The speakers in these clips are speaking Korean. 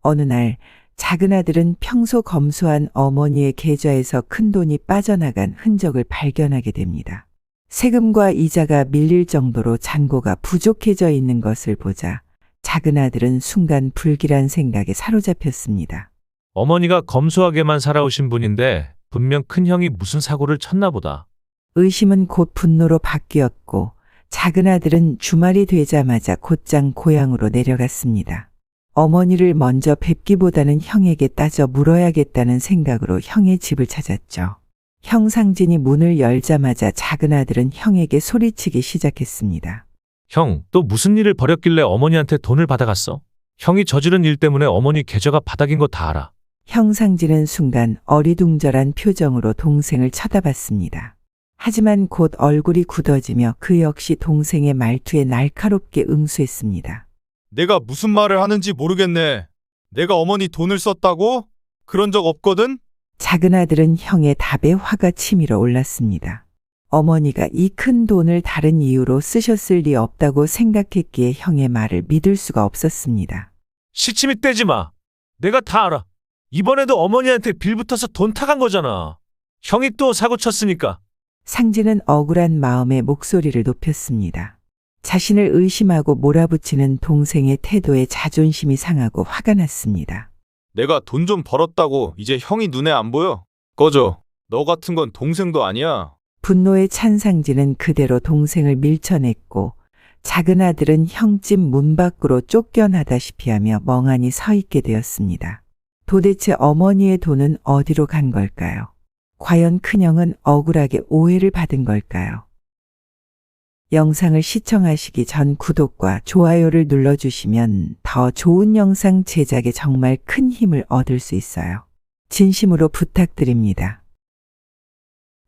어느 날 작은 아들은 평소 검소한 어머니의 계좌에서 큰돈이 빠져나간 흔적을 발견하게 됩니다. 세금과 이자가 밀릴 정도로 잔고가 부족해져 있는 것을 보자 작은 아들은 순간 불길한 생각에 사로잡혔습니다. 어머니가 검소하게만 살아오신 분인데 분명 큰형이 무슨 사고를 쳤나 보다. 의심은 곧 분노로 바뀌었고 작은 아들은 주말이 되자마자 곧장 고향으로 내려갔습니다. 어머니를 먼저 뵙기보다는 형에게 따져 물어야겠다는 생각으로 형의 집을 찾았죠. 형 상진이 문을 열자마자 작은 아들은 형에게 소리치기 시작했습니다. 형, 또 무슨 일을 벌였길래 어머니한테 돈을 받아갔어? 형이 저지른 일 때문에 어머니 계좌가 바닥인 거 다 알아. 형 상진은 순간 어리둥절한 표정으로 동생을 쳐다봤습니다. 하지만 곧 얼굴이 굳어지며 그 역시 동생의 말투에 날카롭게 응수했습니다. 내가 무슨 말을 하는지 모르겠네. 내가 어머니 돈을 썼다고? 그런 적 없거든? 작은 아들은 형의 답에 화가 치밀어 올랐습니다. 어머니가 이 큰 돈을 다른 이유로 쓰셨을 리 없다고 생각했기에 형의 말을 믿을 수가 없었습니다. 시치미 떼지 마. 내가 다 알아. 이번에도 어머니한테 빌붙어서 돈 타간 거잖아. 형이 또 사고 쳤으니까. 상진은 억울한 마음에 목소리를 높였습니다. 자신을 의심하고 몰아붙이는 동생의 태도에 자존심이 상하고 화가 났습니다. 내가 돈 좀 벌었다고 이제 형이 눈에 안 보여? 꺼져. 너 같은 건 동생도 아니야. 분노에 찬 상진은 그대로 동생을 밀쳐냈고 작은 아들은 형집 문 밖으로 쫓겨나다시피 하며 멍하니 서 있게 되었습니다. 도대체 어머니의 돈은 어디로 간 걸까요? 과연 큰형은 억울하게 오해를 받은 걸까요? 영상을 시청하시기 전 구독과 좋아요를 눌러주시면 더 좋은 영상 제작에 정말 큰 힘을 얻을 수 있어요. 진심으로 부탁드립니다.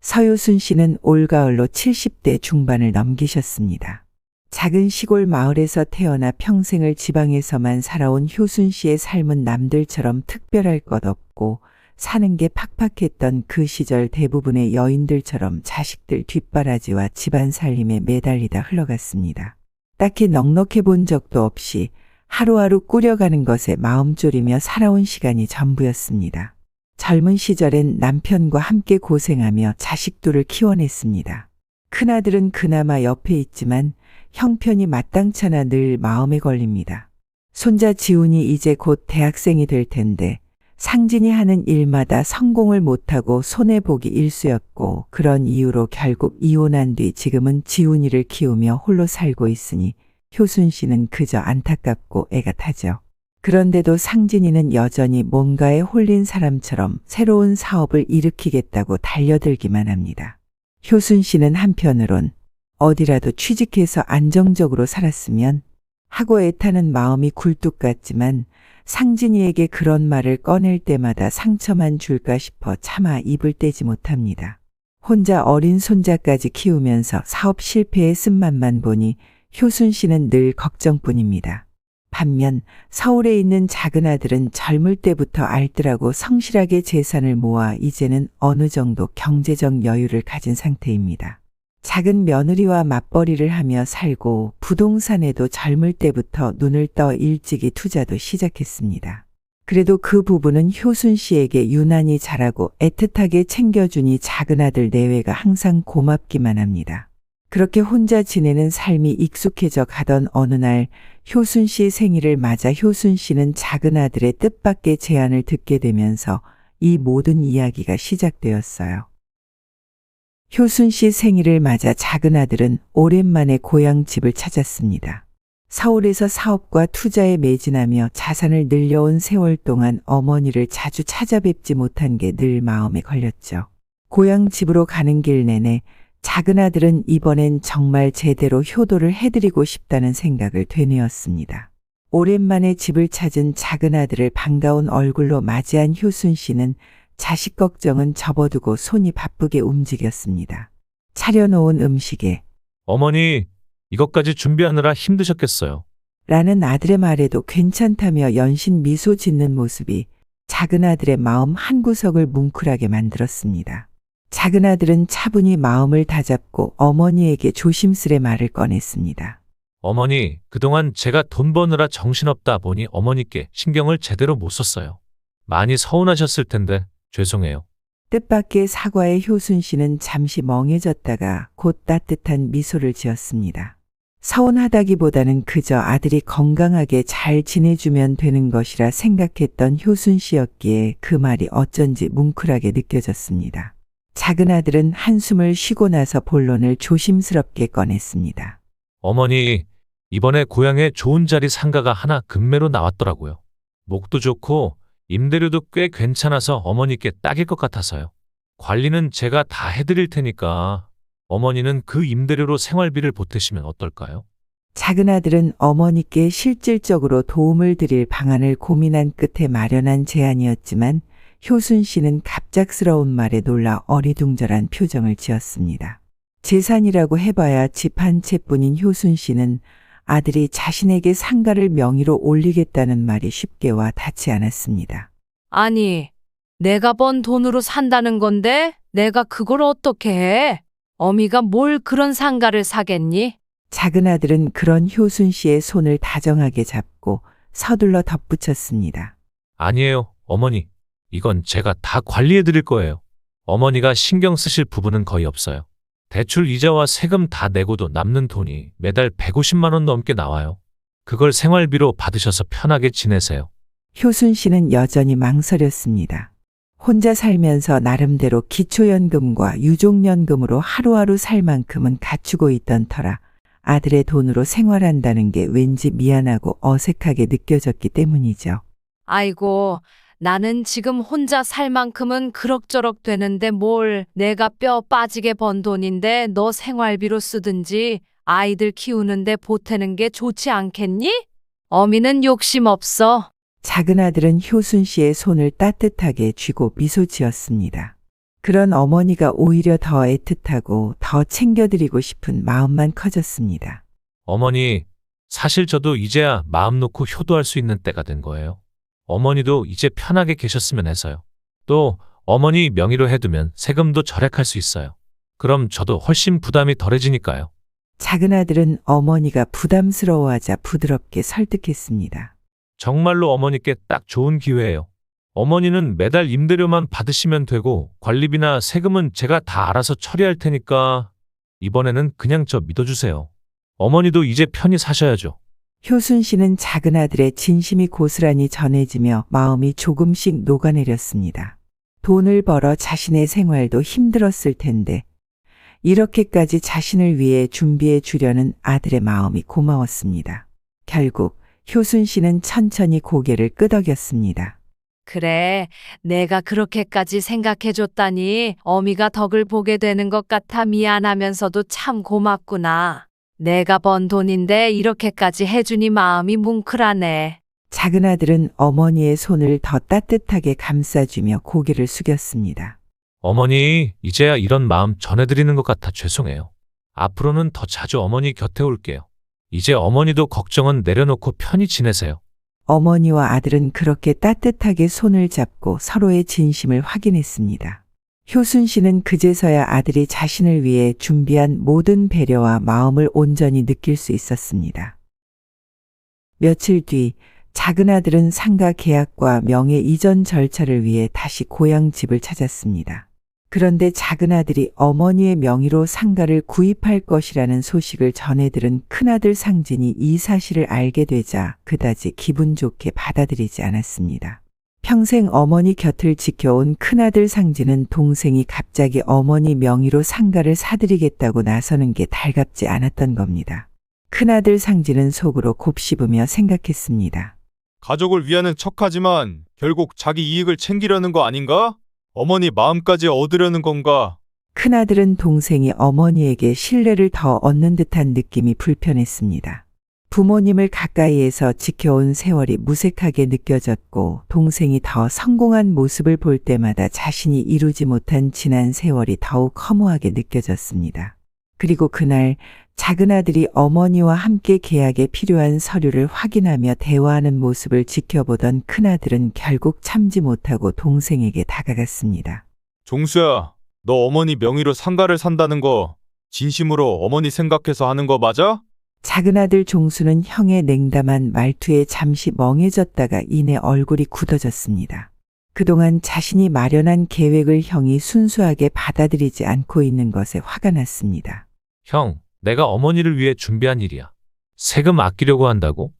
서유순 씨는 올가을로 70대 중반을 넘기셨습니다. 작은 시골 마을에서 태어나 평생을 지방에서만 살아온 효순 씨의 삶은 남들처럼 특별할 것 없고 사는 게 팍팍했던 그 시절 대부분의 여인들처럼 자식들 뒷바라지와 집안 살림에 매달리다 흘러갔습니다. 딱히 넉넉해 본 적도 없이 하루하루 꾸려가는 것에 마음 졸이며 살아온 시간이 전부였습니다. 젊은 시절엔 남편과 함께 고생하며 자식들을 키워냈습니다. 큰아들은 그나마 옆에 있지만 형편이 마땅찮아 늘 마음에 걸립니다. 손자 지훈이 이제 곧 대학생이 될 텐데 상진이 하는 일마다 성공을 못하고 손해보기 일쑤였고 그런 이유로 결국 이혼한 뒤 지금은 지훈이를 키우며 홀로 살고 있으니 효순 씨는 그저 안타깝고 애가 타죠. 그런데도 상진이는 여전히 뭔가에 홀린 사람처럼 새로운 사업을 일으키겠다고 달려들기만 합니다. 효순 씨는 한편으론 어디라도 취직해서 안정적으로 살았으면 하고 애타는 마음이 굴뚝 같지만 상진이에게 그런 말을 꺼낼 때마다 상처만 줄까 싶어 차마 입을 떼지 못합니다. 혼자 어린 손자까지 키우면서 사업 실패의 쓴맛만 보니 효순 씨는 늘 걱정뿐입니다. 반면 서울에 있는 작은 아들은 젊을 때부터 알뜰하고 성실하게 재산을 모아 이제는 어느 정도 경제적 여유를 가진 상태입니다. 작은 며느리와 맞벌이를 하며 살고 부동산에도 젊을 때부터 눈을 떠 일찍이 투자도 시작했습니다. 그래도 그 부분은 효순 씨에게 유난히 잘하고 애틋하게 챙겨주니 작은 아들 내외가 항상 고맙기만 합니다. 그렇게 혼자 지내는 삶이 익숙해져 가던 어느 날 효순 씨 생일을 맞아 효순 씨는 작은 아들의 뜻밖의 제안을 듣게 되면서 이 모든 이야기가 시작되었어요. 효순 씨 생일을 맞아 작은 아들은 오랜만에 고향 집을 찾았습니다. 서울에서 사업과 투자에 매진하며 자산을 늘려온 세월 동안 어머니를 자주 찾아뵙지 못한 게 늘 마음에 걸렸죠. 고향 집으로 가는 길 내내 작은 아들은 이번엔 정말 제대로 효도를 해드리고 싶다는 생각을 되뇌었습니다. 오랜만에 집을 찾은 작은 아들을 반가운 얼굴로 맞이한 효순 씨는 자식 걱정은 접어두고 손이 바쁘게 움직였습니다. 차려놓은 음식에 어머니, 이것까지 준비하느라 힘드셨겠어요. 라는 아들의 말에도 괜찮다며 연신 미소 짓는 모습이 작은 아들의 마음 한구석을 뭉클하게 만들었습니다. 작은 아들은 차분히 마음을 다잡고 어머니에게 조심스레 말을 꺼냈습니다. 어머니, 그동안 제가 돈 버느라 정신없다 보니 어머니께 신경을 제대로 못 썼어요. 많이 서운하셨을 텐데 죄송해요. 뜻밖의 사과에 효순 씨는 잠시 멍해졌다가 곧 따뜻한 미소를 지었습니다. 서운하다기보다는 그저 아들이 건강하게 잘 지내주면 되는 것이라 생각했던 효순 씨였기에 그 말이 어쩐지 뭉클하게 느껴졌습니다. 작은 아들은 한숨을 쉬고 나서 본론을 조심스럽게 꺼냈습니다. 어머니, 이번에 고향에 좋은 자리 상가가 하나 급매로 나왔더라고요. 목도 좋고 임대료도 꽤 괜찮아서 어머니께 딱일 것 같아서요. 관리는 제가 다 해드릴 테니까 어머니는 그 임대료로 생활비를 보태시면 어떨까요? 작은 아들은 어머니께 실질적으로 도움을 드릴 방안을 고민한 끝에 마련한 제안이었지만 효순 씨는 갑작스러운 말에 놀라 어리둥절한 표정을 지었습니다. 재산이라고 해봐야 집 한 채뿐인 효순 씨는 아들이 자신에게 상가를 명의로 올리겠다는 말이 쉽게 와 닿지 않았습니다. 아니, 내가 번 돈으로 산다는 건데 내가 그걸 어떻게 해? 어미가 뭘 그런 상가를 사겠니? 작은 아들은 그런 효순 씨의 손을 다정하게 잡고 서둘러 덧붙였습니다. 아니에요, 어머니. 이건 제가 다 관리해 드릴 거예요. 어머니가 신경 쓰실 부분은 거의 없어요. 대출 이자와 세금 다 내고도 남는 돈이 매달 150만 원 넘게 나와요. 그걸 생활비로 받으셔서 편하게 지내세요. 효순 씨는 여전히 망설였습니다. 혼자 살면서 나름대로 기초연금과 유족연금으로 하루하루 살 만큼은 갖추고 있던 터라 아들의 돈으로 생활한다는 게 왠지 미안하고 어색하게 느껴졌기 때문이죠. 아이고, 나는 지금 혼자 살 만큼은 그럭저럭 되는데 뭘 내가 뼈 빠지게 번 돈인데 너 생활비로 쓰든지 아이들 키우는데 보태는 게 좋지 않겠니? 어미는 욕심 없어. 작은 아들은 효순 씨의 손을 따뜻하게 쥐고 미소 지었습니다. 그런 어머니가 오히려 더 애틋하고 더 챙겨드리고 싶은 마음만 커졌습니다. 어머니, 사실 저도 이제야 마음 놓고 효도할 수 있는 때가 된 거예요. 어머니도 이제 편하게 계셨으면 해서요. 또 어머니 명의로 해두면 세금도 절약할 수 있어요. 그럼 저도 훨씬 부담이 덜해지니까요. 작은 아들은 어머니가 부담스러워하자 부드럽게 설득했습니다. 정말로 어머니께 딱 좋은 기회예요. 어머니는 매달 임대료만 받으시면 되고 관리비나 세금은 제가 다 알아서 처리할 테니까 이번에는 그냥 저 믿어주세요. 어머니도 이제 편히 사셔야죠. 효순 씨는 작은 아들의 진심이 고스란히 전해지며 마음이 조금씩 녹아내렸습니다. 돈을 벌어 자신의 생활도 힘들었을 텐데 이렇게까지 자신을 위해 준비해 주려는 아들의 마음이 고마웠습니다. 결국 효순 씨는 천천히 고개를 끄덕였습니다. 그래, 내가 그렇게까지 생각해줬다니 어미가 덕을 보게 되는 것 같아 미안하면서도 참 고맙구나. 내가 번 돈인데 이렇게까지 해주니 마음이 뭉클하네. 작은 아들은 어머니의 손을 더 따뜻하게 감싸주며 고개를 숙였습니다. 어머니, 이제야 이런 마음 전해드리는 것 같아 죄송해요. 앞으로는 더 자주 어머니 곁에 올게요. 이제 어머니도 걱정은 내려놓고 편히 지내세요. 어머니와 아들은 그렇게 따뜻하게 손을 잡고 서로의 진심을 확인했습니다. 효순 씨는 그제서야 아들이 자신을 위해 준비한 모든 배려와 마음을 온전히 느낄 수 있었습니다. 며칠 뒤 작은 아들은 상가 계약과 명예 이전 절차를 위해 다시 고향 집을 찾았습니다. 그런데 작은 아들이 어머니의 명의로 상가를 구입할 것이라는 소식을 전해 들은 큰아들 상진이 이 사실을 알게 되자 그다지 기분 좋게 받아들이지 않았습니다. 평생 어머니 곁을 지켜온 큰아들 상진은 동생이 갑자기 어머니 명의로 상가를 사들이겠다고 나서는 게 달갑지 않았던 겁니다. 큰아들 상진은 속으로 곱씹으며 생각했습니다. 가족을 위하는 척하지만 결국 자기 이익을 챙기려는 거 아닌가? 어머니 마음까지 얻으려는 건가? 큰아들은 동생이 어머니에게 신뢰를 더 얻는 듯한 느낌이 불편했습니다. 부모님을 가까이에서 지켜온 세월이 무색하게 느껴졌고 동생이 더 성공한 모습을 볼 때마다 자신이 이루지 못한 지난 세월이 더욱 허무하게 느껴졌습니다. 그리고 그날 작은 아들이 어머니와 함께 계약에 필요한 서류를 확인하며 대화하는 모습을 지켜보던 큰아들은 결국 참지 못하고 동생에게 다가갔습니다. 종수야, 너 어머니 명의로 상가를 산다는 거 진심으로 어머니 생각해서 하는 거 맞아? 작은 아들 종수는 형의 냉담한 말투에 잠시 멍해졌다가 이내 얼굴이 굳어졌습니다. 그동안 자신이 마련한 계획을 형이 순수하게 받아들이지 않고 있는 것에 화가 났습니다. 형, 내가 어머니를 위해 준비한 일이야. 세금 아끼려고 한다고?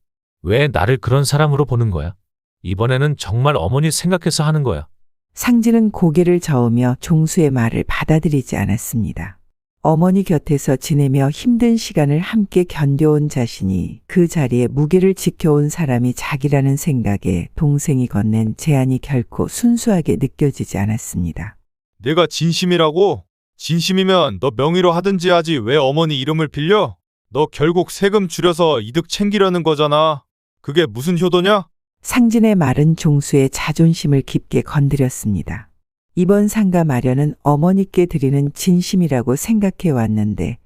왜 나를 그런 사람으로 보는 거야? 이번에는 정말 어머니 생각해서 하는 거야. 상진은 고개를 저으며 종수의 말을 받아들이지 않았습니다. 어머니 곁에서 지내며 힘든 시간을 함께 견뎌온 자신이 그 자리에 무게를 지켜온 사람이 자기라는 생각에 동생이 건넨 제안이 결코 순수하게 느껴지지 않았습니다. 내가 진심이라고? 진심이면 너 명의로 하든지 하지 왜 어머니 이름을 빌려? 너 결국 세금 줄여서 이득 챙기려는 거잖아. 그게 무슨 효도냐? 상진의 말은 종수의 자존심을 깊게 건드렸습니다. 이번 상가 마련은 어머니께 드리는 진심이라고 생각해 왔는데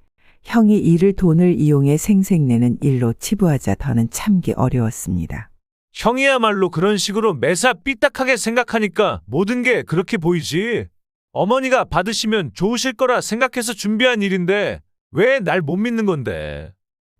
형이 이를 돈을 이용해 생색내는 일로 치부하자 더는 참기 어려웠습니다. 형이야말로 그런 식으로 매사 삐딱하게 생각하니까 모든 게 그렇게 보이지. 어머니가 받으시면 좋으실 거라 생각해서 준비한 일인데 왜 날 못 믿는 건데.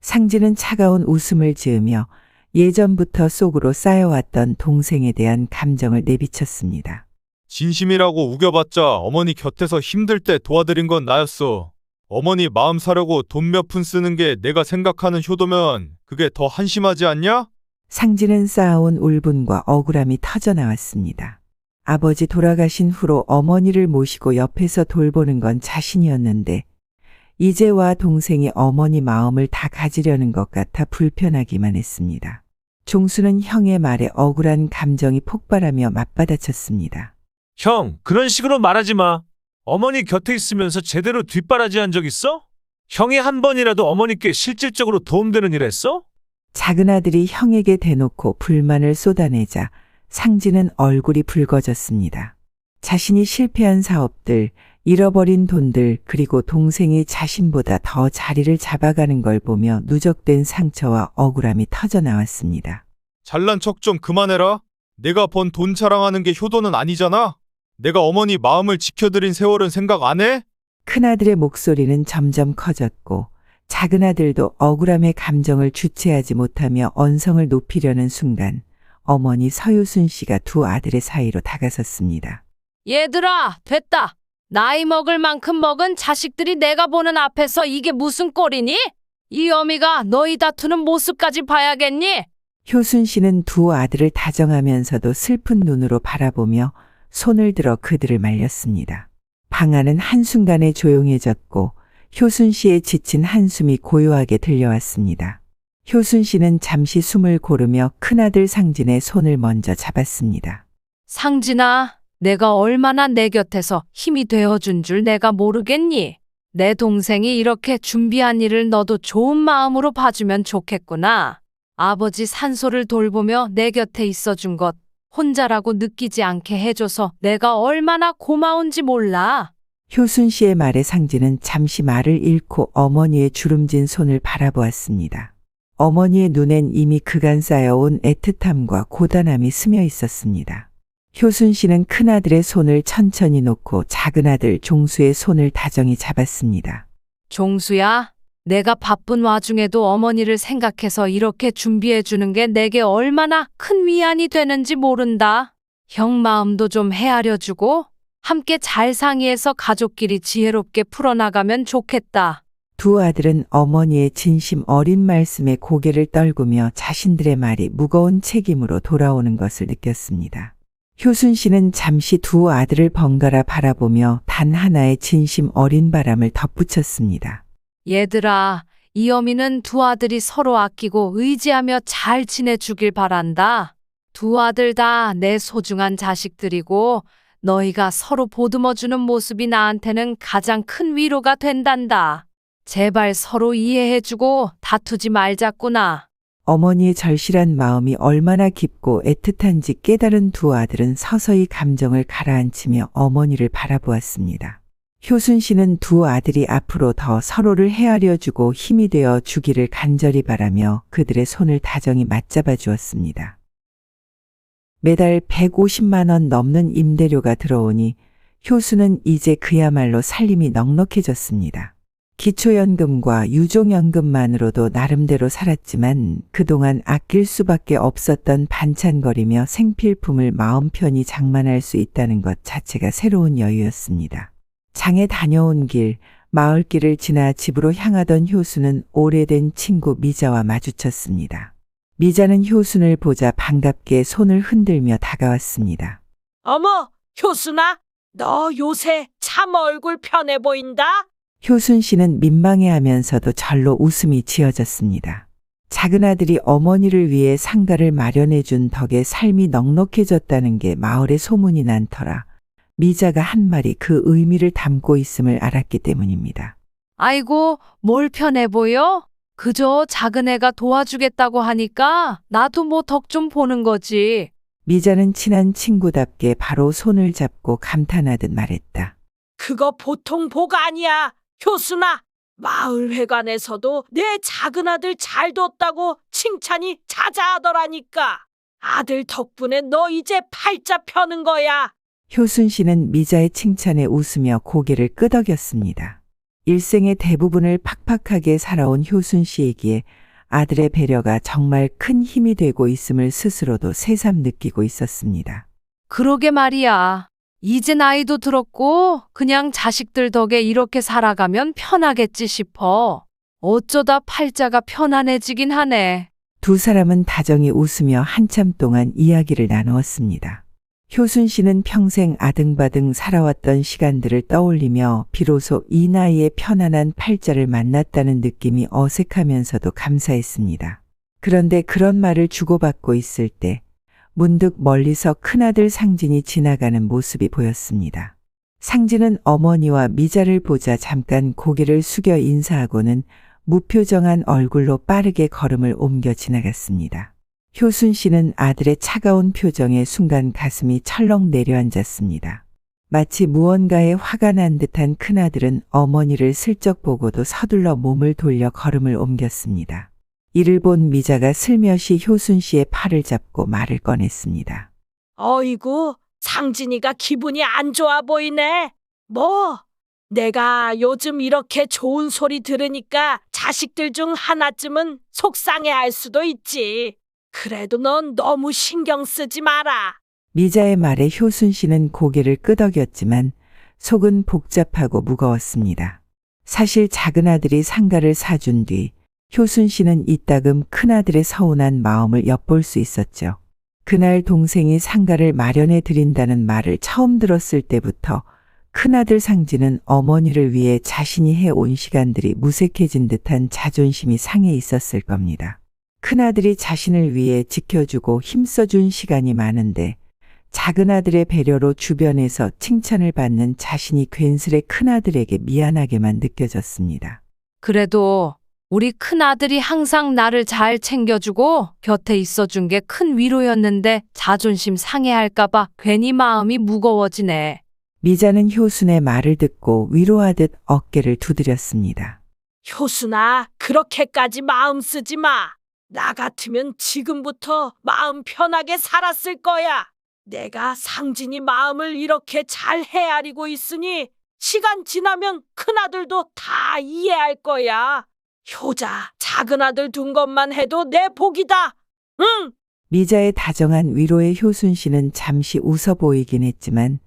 상진은 차가운 웃음을 지으며 예전부터 속으로 쌓여왔던 동생에 대한 감정을 내비쳤습니다. 진심이라고 우겨봤자 어머니 곁에서 힘들 때 도와드린 건 나였어. 어머니 마음 사려고 돈 몇 푼 쓰는 게 내가 생각하는 효도면 그게 더 한심하지 않냐? 상진은 쌓아온 울분과 억울함이 터져나왔습니다. 아버지 돌아가신 후로 어머니를 모시고 옆에서 돌보는 건 자신이었는데 이제와 동생이 어머니 마음을 다 가지려는 것 같아 불편하기만 했습니다. 종수는 형의 말에 억울한 감정이 폭발하며 맞받아쳤습니다. 형, 그런 식으로 말하지 마. 어머니 곁에 있으면서 제대로 뒷바라지한 적 있어? 형이 한 번이라도 어머니께 실질적으로 도움되는 일 했어? 작은 아들이 형에게 대놓고 불만을 쏟아내자 상진은 얼굴이 붉어졌습니다. 자신이 실패한 사업들, 잃어버린 돈들, 그리고 동생이 자신보다 더 자리를 잡아가는 걸 보며 누적된 상처와 억울함이 터져나왔습니다. 잘난 척 좀 그만해라. 내가 번 돈 자랑하는 게 효도는 아니잖아. 내가 어머니 마음을 지켜드린 세월은 생각 안 해? 큰아들의 목소리는 점점 커졌고 작은 아들도 억울함의 감정을 주체하지 못하며 언성을 높이려는 순간 어머니 서유순 씨가 두 아들의 사이로 다가섰습니다. 얘들아, 됐다. 나이 먹을 만큼 먹은 자식들이 내가 보는 앞에서 이게 무슨 꼴이니? 이 어미가 너희 다투는 모습까지 봐야겠니? 효순 씨는 두 아들을 다정하면서도 슬픈 눈으로 바라보며 손을 들어 그들을 말렸습니다. 방 안은 한순간에 조용해졌고 효순 씨의 지친 한숨이 고요하게 들려왔습니다. 효순 씨는 잠시 숨을 고르며 큰아들 상진의 손을 먼저 잡았습니다. 상진아, 내가 얼마나 내 곁에서 힘이 되어준 줄 내가 모르겠니? 내 동생이 이렇게 준비한 일을 너도 좋은 마음으로 봐주면 좋겠구나. 아버지 산소를 돌보며 내 곁에 있어준 것 혼자라고 느끼지 않게 해줘서 내가 얼마나 고마운지 몰라. 효순 씨의 말에 상진은 잠시 말을 잃고 어머니의 주름진 손을 바라보았습니다. 어머니의 눈엔 이미 그간 쌓여온 애틋함과 고단함이 스며 있었습니다. 효순 씨는 큰아들의 손을 천천히 놓고 작은 아들 종수의 손을 다정히 잡았습니다. 종수야, 내가 바쁜 와중에도 어머니를 생각해서 이렇게 준비해 주는 게 내게 얼마나 큰 위안이 되는지 모른다. 형 마음도 좀 헤아려 주고 함께 잘 상의해서 가족끼리 지혜롭게 풀어나가면 좋겠다. 두 아들은 어머니의 진심 어린 말씀에 고개를 떨구며 자신들의 말이 무거운 책임으로 돌아오는 것을 느꼈습니다. 효순 씨는 잠시 두 아들을 번갈아 바라보며 단 하나의 진심 어린 바람을 덧붙였습니다. 얘들아, 이 어미는 두 아들이 서로 아끼고 의지하며 잘 지내주길 바란다. 두 아들 다 내 소중한 자식들이고 너희가 서로 보듬어주는 모습이 나한테는 가장 큰 위로가 된단다. 제발 서로 이해해주고 다투지 말자꾸나. 어머니의 절실한 마음이 얼마나 깊고 애틋한지 깨달은 두 아들은 서서히 감정을 가라앉히며 어머니를 바라보았습니다. 효순 씨는 두 아들이 앞으로 더 서로를 헤아려주고 힘이 되어 주기를 간절히 바라며 그들의 손을 다정히 맞잡아 주었습니다. 매달 150만 원 넘는 임대료가 들어오니 효수는 이제 그야말로 살림이 넉넉해졌습니다. 기초연금과 유종연금만으로도 나름대로 살았지만 그동안 아낄 수밖에 없었던 반찬거리며 생필품을 마음 편히 장만할 수 있다는 것 자체가 새로운 여유였습니다. 장에 다녀온 길, 마을길을 지나 집으로 향하던 효순은 오래된 친구 미자와 마주쳤습니다. 미자는 효순을 보자 반갑게 손을 흔들며 다가왔습니다. 어머, 효순아, 너 요새 참 얼굴 편해 보인다? 효순 씨는 민망해하면서도 절로 웃음이 지어졌습니다. 작은 아들이 어머니를 위해 상가를 마련해 준 덕에 삶이 넉넉해졌다는 게 마을에 소문이 난 터라 미자가 한 말이 그 의미를 담고 있음을 알았기 때문입니다. 아이고, 뭘 편해 보여? 그저 작은 애가 도와주겠다고 하니까 나도 뭐 덕 좀 보는 거지. 미자는 친한 친구답게 바로 손을 잡고 감탄하듯 말했다. 그거 보통 복 아니야, 효순아. 마을회관에서도 내 작은 아들 잘 뒀다고 칭찬이 자자하더라니까. 아들 덕분에 너 이제 팔자 펴는 거야. 효순 씨는 미자의 칭찬에 웃으며 고개를 끄덕였습니다. 일생의 대부분을 팍팍하게 살아온 효순 씨에게 아들의 배려가 정말 큰 힘이 되고 있음을 스스로도 새삼 느끼고 있었습니다. 그러게 말이야. 이제 나이도 들었고 그냥 자식들 덕에 이렇게 살아가면 편하겠지 싶어. 어쩌다 팔자가 편안해지긴 하네. 두 사람은 다정히 웃으며 한참 동안 이야기를 나누었습니다. 효순 씨는 평생 아등바등 살아왔던 시간들을 떠올리며 비로소 이 나이에 편안한 팔자를 만났다는 느낌이 어색하면서도 감사했습니다. 그런데 그런 말을 주고받고 있을 때 문득 멀리서 큰아들 상진이 지나가는 모습이 보였습니다. 상진은 어머니와 미자를 보자 잠깐 고개를 숙여 인사하고는 무표정한 얼굴로 빠르게 걸음을 옮겨 지나갔습니다. 효순 씨는 아들의 차가운 표정에 순간 가슴이 철렁 내려앉았습니다. 마치 무언가에 화가 난 듯한 큰아들은 어머니를 슬쩍 보고도 서둘러 몸을 돌려 걸음을 옮겼습니다. 이를 본 미자가 슬며시 효순 씨의 팔을 잡고 말을 꺼냈습니다. 어이구, 상진이가 기분이 안 좋아 보이네. 뭐, 내가 요즘 이렇게 좋은 소리 들으니까 자식들 중 하나쯤은 속상해할 수도 있지. 그래도 넌 너무 신경 쓰지 마라. 미자의 말에 효순 씨는 고개를 끄덕였지만 속은 복잡하고 무거웠습니다. 사실 작은 아들이 상가를 사준 뒤 효순 씨는 이따금 큰아들의 서운한 마음을 엿볼 수 있었죠. 그날 동생이 상가를 마련해 드린다는 말을 처음 들었을 때부터 큰아들 상진은 어머니를 위해 자신이 해온 시간들이 무색해진 듯한 자존심이 상해 있었을 겁니다. 큰아들이 자신을 위해 지켜주고 힘써준 시간이 많은데 작은 아들의 배려로 주변에서 칭찬을 받는 자신이 괜스레 큰아들에게 미안하게만 느껴졌습니다. 그래도 우리 큰아들이 항상 나를 잘 챙겨주고 곁에 있어준 게 큰 위로였는데 자존심 상해할까봐 괜히 마음이 무거워지네. 미자는 효순의 말을 듣고 위로하듯 어깨를 두드렸습니다. 효순아, 그렇게까지 마음 쓰지 마. 나 같으면 지금부터 마음 편하게 살았을 거야. 내가 상진이 마음을 이렇게 잘 헤아리고 있으니 시간 지나면 큰아들도 다 이해할 거야. 효자, 작은 아들 둔 것만 해도 내 복이다. 응! 미자의 다정한 위로에 효순 씨는 잠시 웃어 보이긴 했지만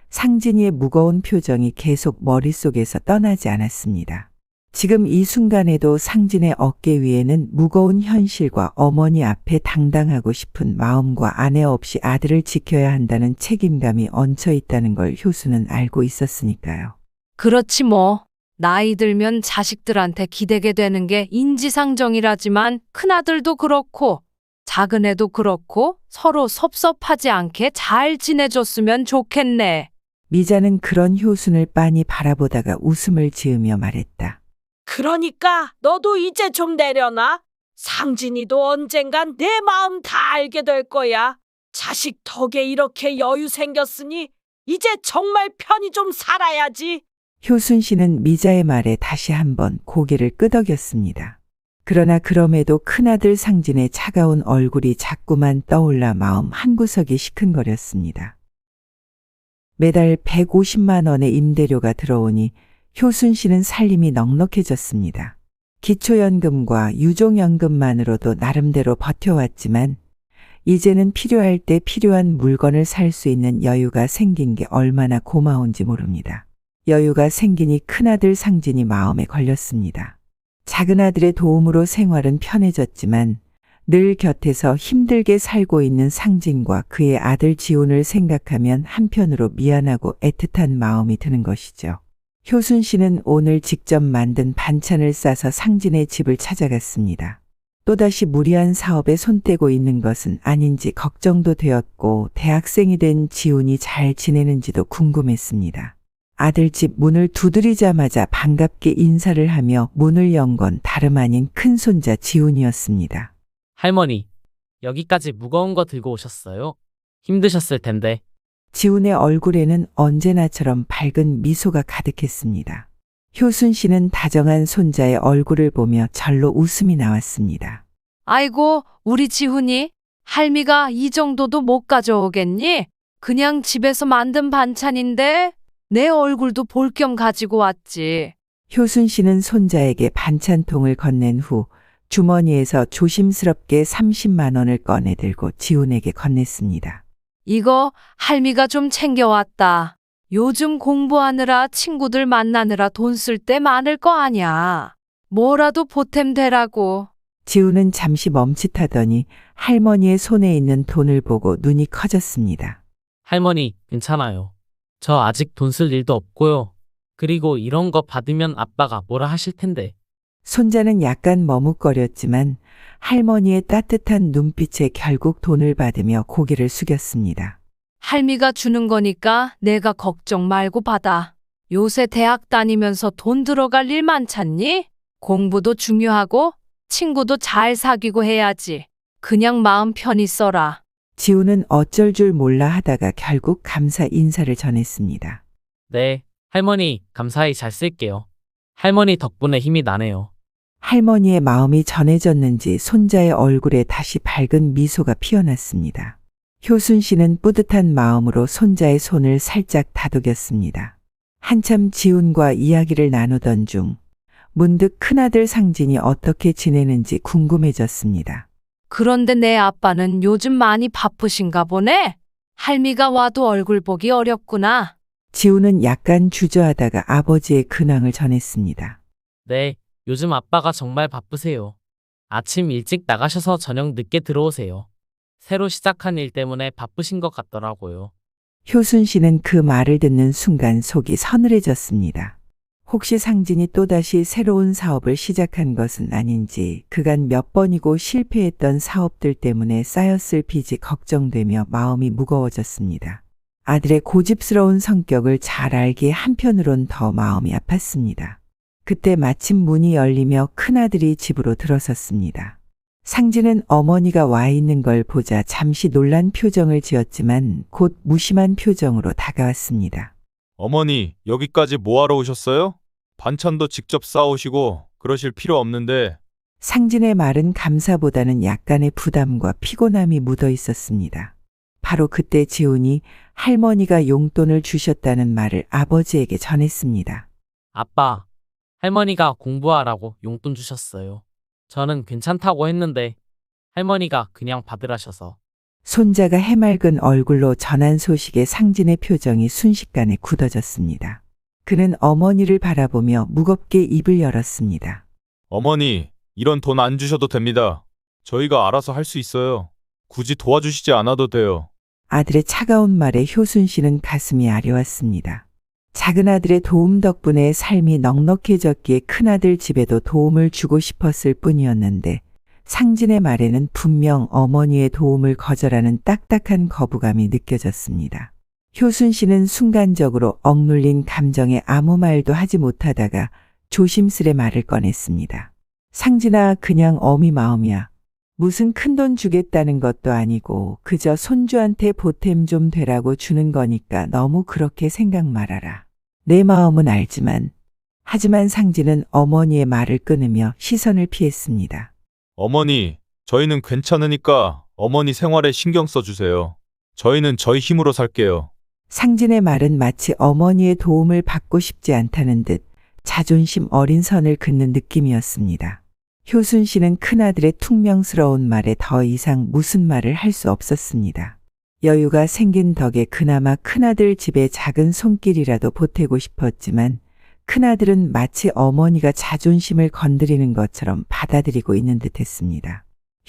상진이의 무거운 표정이 계속 머릿속에서 떠나지 않았습니다. 지금 이 순간에도 상진의 어깨 위에는 무거운 현실과 어머니 앞에 당당하고 싶은 마음과 아내 없이 아들을 지켜야 한다는 책임감이 얹혀 있다는 걸 효순은 알고 있었으니까요. 그렇지 뭐. 나이 들면 자식들한테 기대게 되는 게 인지상정이라지만 큰아들도 그렇고 작은 애도 그렇고 서로 섭섭하지 않게 잘 지내줬으면 좋겠네. 미자는 그런 효순을 빤히 바라보다가 웃음을 지으며 말했다. 그러니까 너도 이제 좀 내려놔. 상진이도 언젠간 내 마음 다 알게 될 거야. 자식 덕에 이렇게 여유 생겼으니 이제 정말 편히 좀 살아야지. 효순 씨는 미자의 말에 다시 한번 고개를 끄덕였습니다. 그러나 그럼에도 큰아들 상진의 차가운 얼굴이 자꾸만 떠올라 마음 한구석이 시큰거렸습니다. 매달 150만 원의 임대료가 들어오니 효순 씨는 살림이 넉넉해졌습니다. 기초연금과 유종연금만으로도 나름대로 버텨왔지만 이제는 필요할 때 필요한 물건을 살 수 있는 여유가 생긴 게 얼마나 고마운지 모릅니다. 여유가 생기니 큰아들 상진이 마음에 걸렸습니다. 작은 아들의 도움으로 생활은 편해졌지만 늘 곁에서 힘들게 살고 있는 상진과 그의 아들 지훈을 생각하면 한편으로 미안하고 애틋한 마음이 드는 것이죠. 효순 씨는 오늘 직접 만든 반찬을 싸서 상진의 집을 찾아갔습니다. 또다시 무리한 사업에 손대고 있는 것은 아닌지 걱정도 되었고 대학생이 된 지훈이 잘 지내는지도 궁금했습니다. 아들 집 문을 두드리자마자 반갑게 인사를 하며 문을 연 건 다름 아닌 큰손자 지훈이었습니다. 할머니, 여기까지 무거운 거 들고 오셨어요? 힘드셨을 텐데. 지훈의 얼굴에는 언제나처럼 밝은 미소가 가득했습니다. 효순 씨는 다정한 손자의 얼굴을 보며 절로 웃음이 나왔습니다. 아이고, 우리 지훈이 할미가 이 정도도 못 가져오겠니? 그냥 집에서 만든 반찬인데 내 얼굴도 볼 겸 가지고 왔지. 효순 씨는 손자에게 반찬통을 건넨 후 주머니에서 조심스럽게 30만 원을 꺼내 들고 지훈에게 건넸습니다. 이거 할미가 좀 챙겨왔다. 요즘 공부하느라 친구들 만나느라 돈 쓸 때 많을 거 아냐. 뭐라도 보탬 되라고. 지훈은 잠시 멈칫하더니 할머니의 손에 있는 돈을 보고 눈이 커졌습니다. 할머니, 괜찮아요. 저 아직 돈 쓸 일도 없고요. 그리고 이런 거 받으면 아빠가 뭐라 하실 텐데. 손자는 약간 머뭇거렸지만 할머니의 따뜻한 눈빛에 결국 돈을 받으며 고개를 숙였습니다. 할미가 주는 거니까 내가 걱정 말고 받아. 요새 대학 다니면서 돈 들어갈 일 많잖니? 공부도 중요하고 친구도 잘 사귀고 해야지. 그냥 마음 편히 써라. 지훈은 어쩔 줄 몰라 하다가 결국 감사 인사를 전했습니다. 네, 할머니, 감사히 잘 쓸게요. 할머니 덕분에 힘이 나네요. 할머니의 마음이 전해졌는지 손자의 얼굴에 다시 밝은 미소가 피어났습니다. 효순 씨는 뿌듯한 마음으로 손자의 손을 살짝 다독였습니다. 한참 지훈과 이야기를 나누던 중 문득 큰아들 상진이 어떻게 지내는지 궁금해졌습니다. 그런데 내 아빠는 요즘 많이 바쁘신가 보네? 할미가 와도 얼굴 보기 어렵구나. 지훈은 약간 주저하다가 아버지의 근황을 전했습니다. 네, 요즘 아빠가 정말 바쁘세요. 아침 일찍 나가셔서 저녁 늦게 들어오세요. 새로 시작한 일 때문에 바쁘신 것 같더라고요. 효순 씨는 그 말을 듣는 순간 속이 서늘해졌습니다. 혹시 상진이 또다시 새로운 사업을 시작한 것은 아닌지 그간 몇 번이고 실패했던 사업들 때문에 쌓였을 빚이 걱정되며 마음이 무거워졌습니다. 아들의 고집스러운 성격을 잘 알기에 한편으론 더 마음이 아팠습니다. 그때 마침 문이 열리며 큰아들이 집으로 들어섰습니다. 상진은 어머니가 와 있는 걸 보자 잠시 놀란 표정을 지었지만 곧 무심한 표정으로 다가왔습니다. 어머니, 여기까지 뭐하러 오셨어요? 반찬도 직접 싸오시고 그러실 필요 없는데. 상진의 말은 감사보다는 약간의 부담과 피곤함이 묻어 있었습니다. 바로 그때 지훈이 할머니가 용돈을 주셨다는 말을 아버지에게 전했습니다. 아빠, 할머니가 공부하라고 용돈 주셨어요. 저는 괜찮다고 했는데 할머니가 그냥 받으라셔서. 손자가 해맑은 얼굴로 전한 소식에 상진의 표정이 순식간에 굳어졌습니다. 그는 어머니를 바라보며 무겁게 입을 열었습니다. 어머니, 이런 돈 안 주셔도 됩니다. 저희가 알아서 할 수 있어요. 굳이 도와주시지 않아도 돼요. 아들의 차가운 말에 효순 씨는 가슴이 아려왔습니다. 작은 아들의 도움 덕분에 삶이 넉넉해졌기에 큰아들 집에도 도움을 주고 싶었을 뿐이었는데 상진의 말에는 분명 어머니의 도움을 거절하는 딱딱한 거부감이 느껴졌습니다. 효순 씨는 순간적으로 억눌린 감정에 아무 말도 하지 못하다가 조심스레 말을 꺼냈습니다. 상진아, 그냥 어미 마음이야. 무슨 큰돈 주겠다는 것도 아니고 그저 손주한테 보탬 좀 되라고 주는 거니까 너무 그렇게 생각 말아라. 내 마음은 알지만. 하지만 상진은 어머니의 말을 끊으며 시선을 피했습니다. 어머니, 저희는 괜찮으니까 어머니 생활에 신경 써주세요. 저희는 저희 힘으로 살게요. 상진의 말은 마치 어머니의 도움을 받고 싶지 않다는 듯 자존심 어린 선을 긋는 느낌이었습니다. 효순 씨는 큰아들의 퉁명스러운 말에 더 이상 무슨 말을 할 수 없었습니다. 여유가 생긴 덕에 그나마 큰아들 집에 작은 손길이라도 보태고 싶었지만 큰아들은 마치 어머니가 자존심을 건드리는 것처럼 받아들이고 있는 듯했습니다.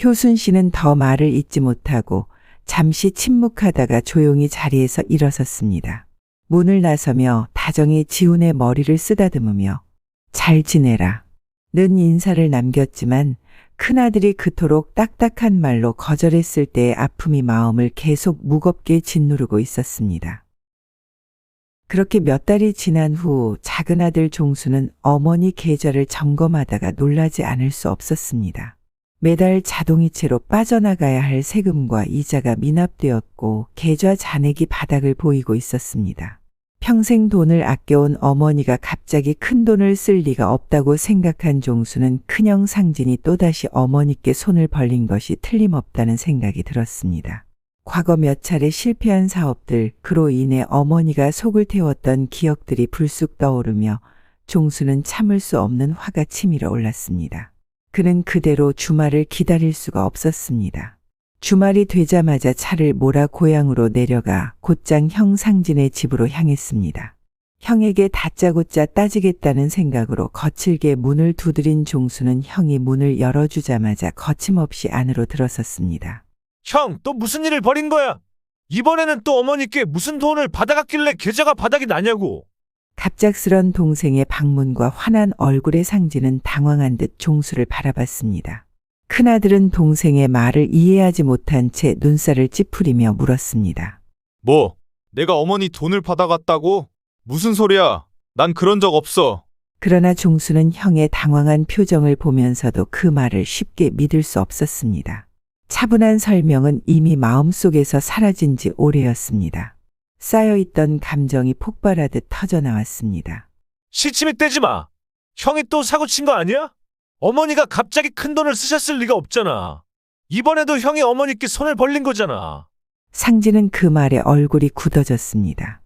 효순 씨는 더 말을 잇지 못하고 잠시 침묵하다가 조용히 자리에서 일어섰습니다. 문을 나서며 다정히 지훈의 머리를 쓰다듬으며 잘 지내라 는 인사를 남겼지만 큰아들이 그토록 딱딱한 말로 거절했을 때의 아픔이 마음을 계속 무겁게 짓누르고 있었습니다. 그렇게 몇 달이 지난 후 작은아들 종수는 어머니 계좌를 점검하다가 놀라지 않을 수 없었습니다. 매달 자동이체로 빠져나가야 할 세금과 이자가 미납되었고 계좌 잔액이 바닥을 보이고 있었습니다. 평생 돈을 아껴온 어머니가 갑자기 큰 돈을 쓸 리가 없다고 생각한 종수는 큰형 상진이 또다시 어머니께 손을 벌린 것이 틀림없다는 생각이 들었습니다. 과거 몇 차례 실패한 사업들, 그로 인해 어머니가 속을 태웠던 기억들이 불쑥 떠오르며 종수는 참을 수 없는 화가 치밀어 올랐습니다. 그는 그대로 주말을 기다릴 수가 없었습니다. 주말이 되자마자 차를 몰아 고향으로 내려가 곧장 형 상진의 집으로 향했습니다. 형에게 다짜고짜 따지겠다는 생각으로 거칠게 문을 두드린 종수는 형이 문을 열어주자마자 거침없이 안으로 들어섰습니다. 형, 또 무슨 일을 벌인 거야? 이번에는 또 어머니께 무슨 돈을 받아갔길래 계좌가 바닥이 나냐고. 갑작스런 동생의 방문과 환한 얼굴의 상진은 당황한 듯 종수를 바라봤습니다. 큰아들은 동생의 말을 이해하지 못한 채 눈살을 찌푸리며 물었습니다. 뭐? 내가 어머니 돈을 받아갔다고? 무슨 소리야? 난 그런 적 없어. 그러나 종수는 형의 당황한 표정을 보면서도 그 말을 쉽게 믿을 수 없었습니다. 차분한 설명은 이미 마음속에서 사라진 지 오래였습니다. 쌓여있던 감정이 폭발하듯 터져나왔습니다. 시치미 떼지 마. 형이 또 사고 친 거 아니야? 어머니가 갑자기 큰 돈을 쓰셨을 리가 없잖아. 이번에도 형이 어머니께 손을 벌린 거잖아. 상진은 그 말에 얼굴이 굳어졌습니다.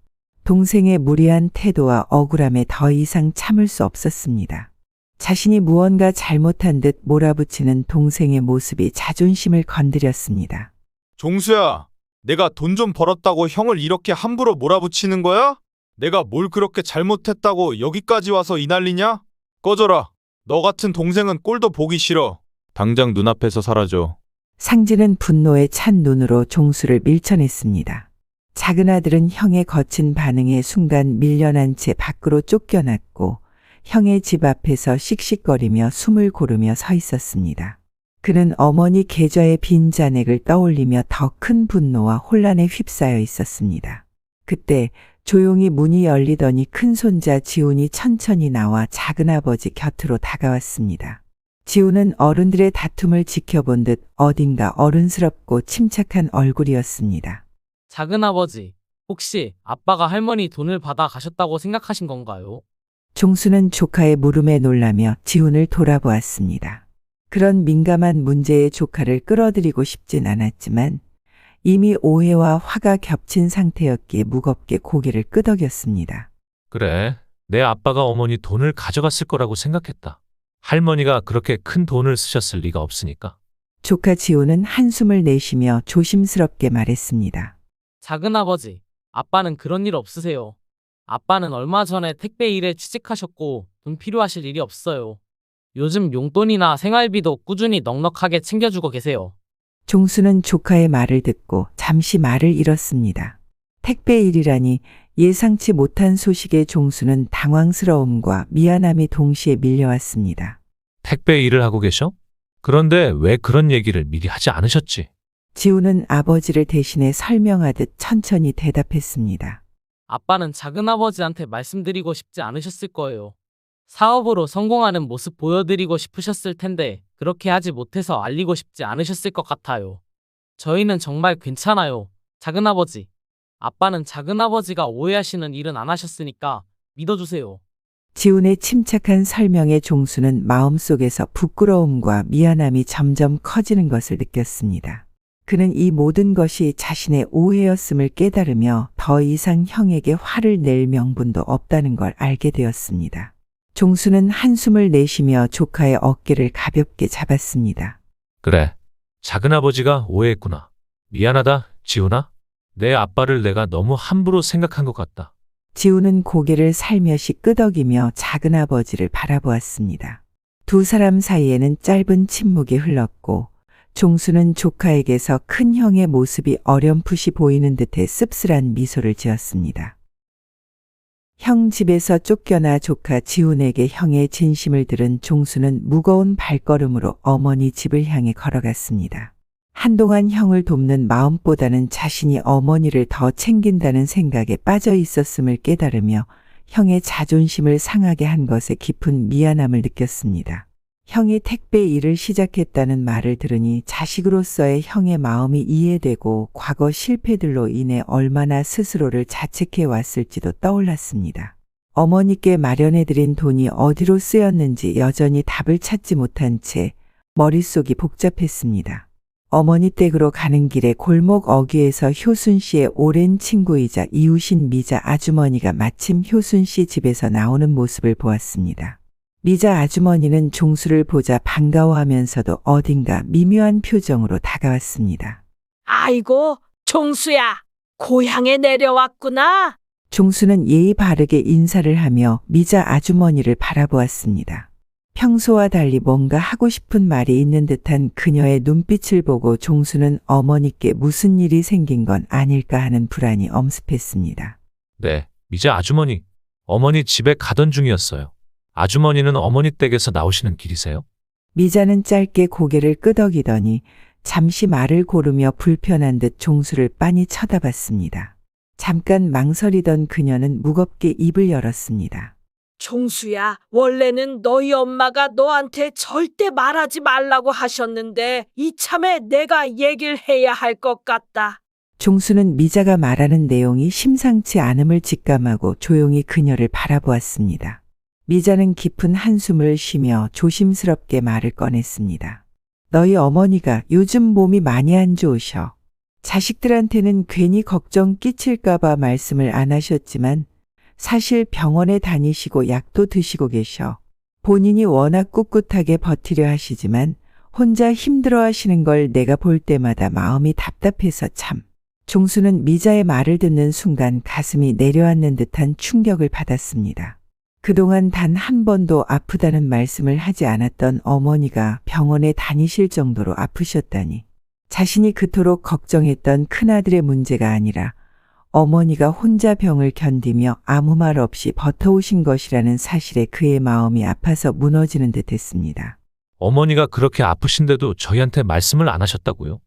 동생의 무리한 태도와 억울함에 더 이상 참을 수 없었습니다. 자신이 무언가 잘못한 듯 몰아붙이는 동생의 모습이 자존심을 건드렸습니다. 종수야, 내가 돈 좀 벌었다고 형을 이렇게 함부로 몰아붙이는 거야? 내가 뭘 그렇게 잘못했다고 여기까지 와서 이 난리냐? 꺼져라. 너 같은 동생은 꼴도 보기 싫어. 당장 눈앞에서 사라져. 상진은 분노에 찬 눈으로 종수를 밀쳐냈습니다. 작은아들은 형의 거친 반응에 순간 밀려난 채 밖으로 쫓겨났고 형의 집 앞에서 씩씩거리며 숨을 고르며 서 있었습니다. 그는 어머니 계좌의 빈 잔액을 떠올리며 더 큰 분노와 혼란에 휩싸여 있었습니다. 그때 조용히 문이 열리더니 큰손자 지훈이 천천히 나와 작은아버지 곁으로 다가왔습니다. 지훈은 어른들의 다툼을 지켜본 듯 어딘가 어른스럽고 침착한 얼굴이었습니다. 작은아버지, 혹시 아빠가 할머니 돈을 받아 가셨다고 생각하신 건가요? 종수는 조카의 물음에 놀라며 지훈을 돌아보았습니다. 그런 민감한 문제에 조카를 끌어들이고 싶진 않았지만 이미 오해와 화가 겹친 상태였기에 무겁게 고개를 끄덕였습니다. 그래, 내 아빠가 어머니 돈을 가져갔을 거라고 생각했다. 할머니가 그렇게 큰 돈을 쓰셨을 리가 없으니까. 조카 지훈은 한숨을 내쉬며 조심스럽게 말했습니다. 작은아버지, 아빠는 그런 일 없으세요. 아빠는 얼마 전에 택배 일에 취직하셨고 돈 필요하실 일이 없어요. 요즘 용돈이나 생활비도 꾸준히 넉넉하게 챙겨주고 계세요. 종수는 조카의 말을 듣고 잠시 말을 잃었습니다. 택배 일이라니 예상치 못한 소식에 종수는 당황스러움과 미안함이 동시에 밀려왔습니다. 택배 일을 하고 계셔? 그런데 왜 그런 얘기를 미리 하지 않으셨지? 지훈은 아버지를 대신해 설명하듯 천천히 대답했습니다. 아빠는 작은아버지한테 말씀드리고 싶지 않으셨을 거예요. 사업으로 성공하는 모습 보여드리고 싶으셨을 텐데 그렇게 하지 못해서 알리고 싶지 않으셨을 것 같아요. 저희는 정말 괜찮아요. 작은아버지. 아빠는 작은아버지가 오해하시는 일은 안 하셨으니까 믿어주세요. 지훈의 침착한 설명에 종수는 마음속에서 부끄러움과 미안함이 점점 커지는 것을 느꼈습니다. 그는 이 모든 것이 자신의 오해였음을 깨달으며 더 이상 형에게 화를 낼 명분도 없다는 걸 알게 되었습니다. 종수는 한숨을 내쉬며 조카의 어깨를 가볍게 잡았습니다. 그래. 작은아버지가 오해했구나. 미안하다, 지훈아. 내 아빠를 내가 너무 함부로 생각한 것 같다. 지우는 고개를 살며시 끄덕이며 작은아버지를 바라보았습니다. 두 사람 사이에는 짧은 침묵이 흘렀고 종수는 조카에게서 큰 형의 모습이 어렴풋이 보이는 듯해 씁쓸한 미소를 지었습니다. 형 집에서 쫓겨나 조카 지훈에게 형의 진심을 들은 종수는 무거운 발걸음으로 어머니 집을 향해 걸어갔습니다. 한동안 형을 돕는 마음보다는 자신이 어머니를 더 챙긴다는 생각에 빠져 있었음을 깨달으며 형의 자존심을 상하게 한 것에 깊은 미안함을 느꼈습니다. 형이 택배 일을 시작했다는 말을 들으니 자식으로서의 형의 마음이 이해되고 과거 실패들로 인해 얼마나 스스로를 자책해 왔을지도 떠올랐습니다. 어머니께 마련해드린 돈이 어디로 쓰였는지 여전히 답을 찾지 못한 채 머릿속이 복잡했습니다. 어머니 댁으로 가는 길에 골목 어귀에서 효순 씨의 오랜 친구이자 이웃인 미자 아주머니가 마침 효순 씨 집에서 나오는 모습을 보았습니다. 미자 아주머니는 종수를 보자 반가워하면서도 어딘가 미묘한 표정으로 다가왔습니다. 아이고, 종수야. 고향에 내려왔구나. 종수는 예의 바르게 인사를 하며 미자 아주머니를 바라보았습니다. 평소와 달리 뭔가 하고 싶은 말이 있는 듯한 그녀의 눈빛을 보고 종수는 어머니께 무슨 일이 생긴 건 아닐까 하는 불안이 엄습했습니다. 네, 미자 아주머니. 어머니 집에 가던 중이었어요. 아주머니는 어머니 댁에서 나오시는 길이세요? 미자는 짧게 고개를 끄덕이더니 잠시 말을 고르며 불편한 듯 종수를 빤히 쳐다봤습니다. 잠깐 망설이던 그녀는 무겁게 입을 열었습니다. 종수야, 원래는 너희 엄마가 너한테 절대 말하지 말라고 하셨는데 이참에 내가 얘기를 해야 할 것 같다. 종수는 미자가 말하는 내용이 심상치 않음을 직감하고 조용히 그녀를 바라보았습니다. 미자는 깊은 한숨을 쉬며 조심스럽게 말을 꺼냈습니다. 너희 어머니가 요즘 몸이 많이 안 좋으셔. 자식들한테는 괜히 걱정 끼칠까봐 말씀을 안 하셨지만 사실 병원에 다니시고 약도 드시고 계셔. 본인이 워낙 꿋꿋하게 버티려 하시지만 혼자 힘들어 하시는 걸 내가 볼 때마다 마음이 답답해서 참. 종수는 미자의 말을 듣는 순간 가슴이 내려앉는 듯한 충격을 받았습니다. 그동안 단 한 번도 아프다는 말씀을 하지 않았던 어머니가 병원에 다니실 정도로 아프셨다니. 자신이 그토록 걱정했던 큰아들의 문제가 아니라 어머니가 혼자 병을 견디며 아무 말 없이 버텨오신 것이라는 사실에 그의 마음이 아파서 무너지는 듯했습니다. 어머니가 그렇게 아프신데도 저희한테 말씀을 안 하셨다고요?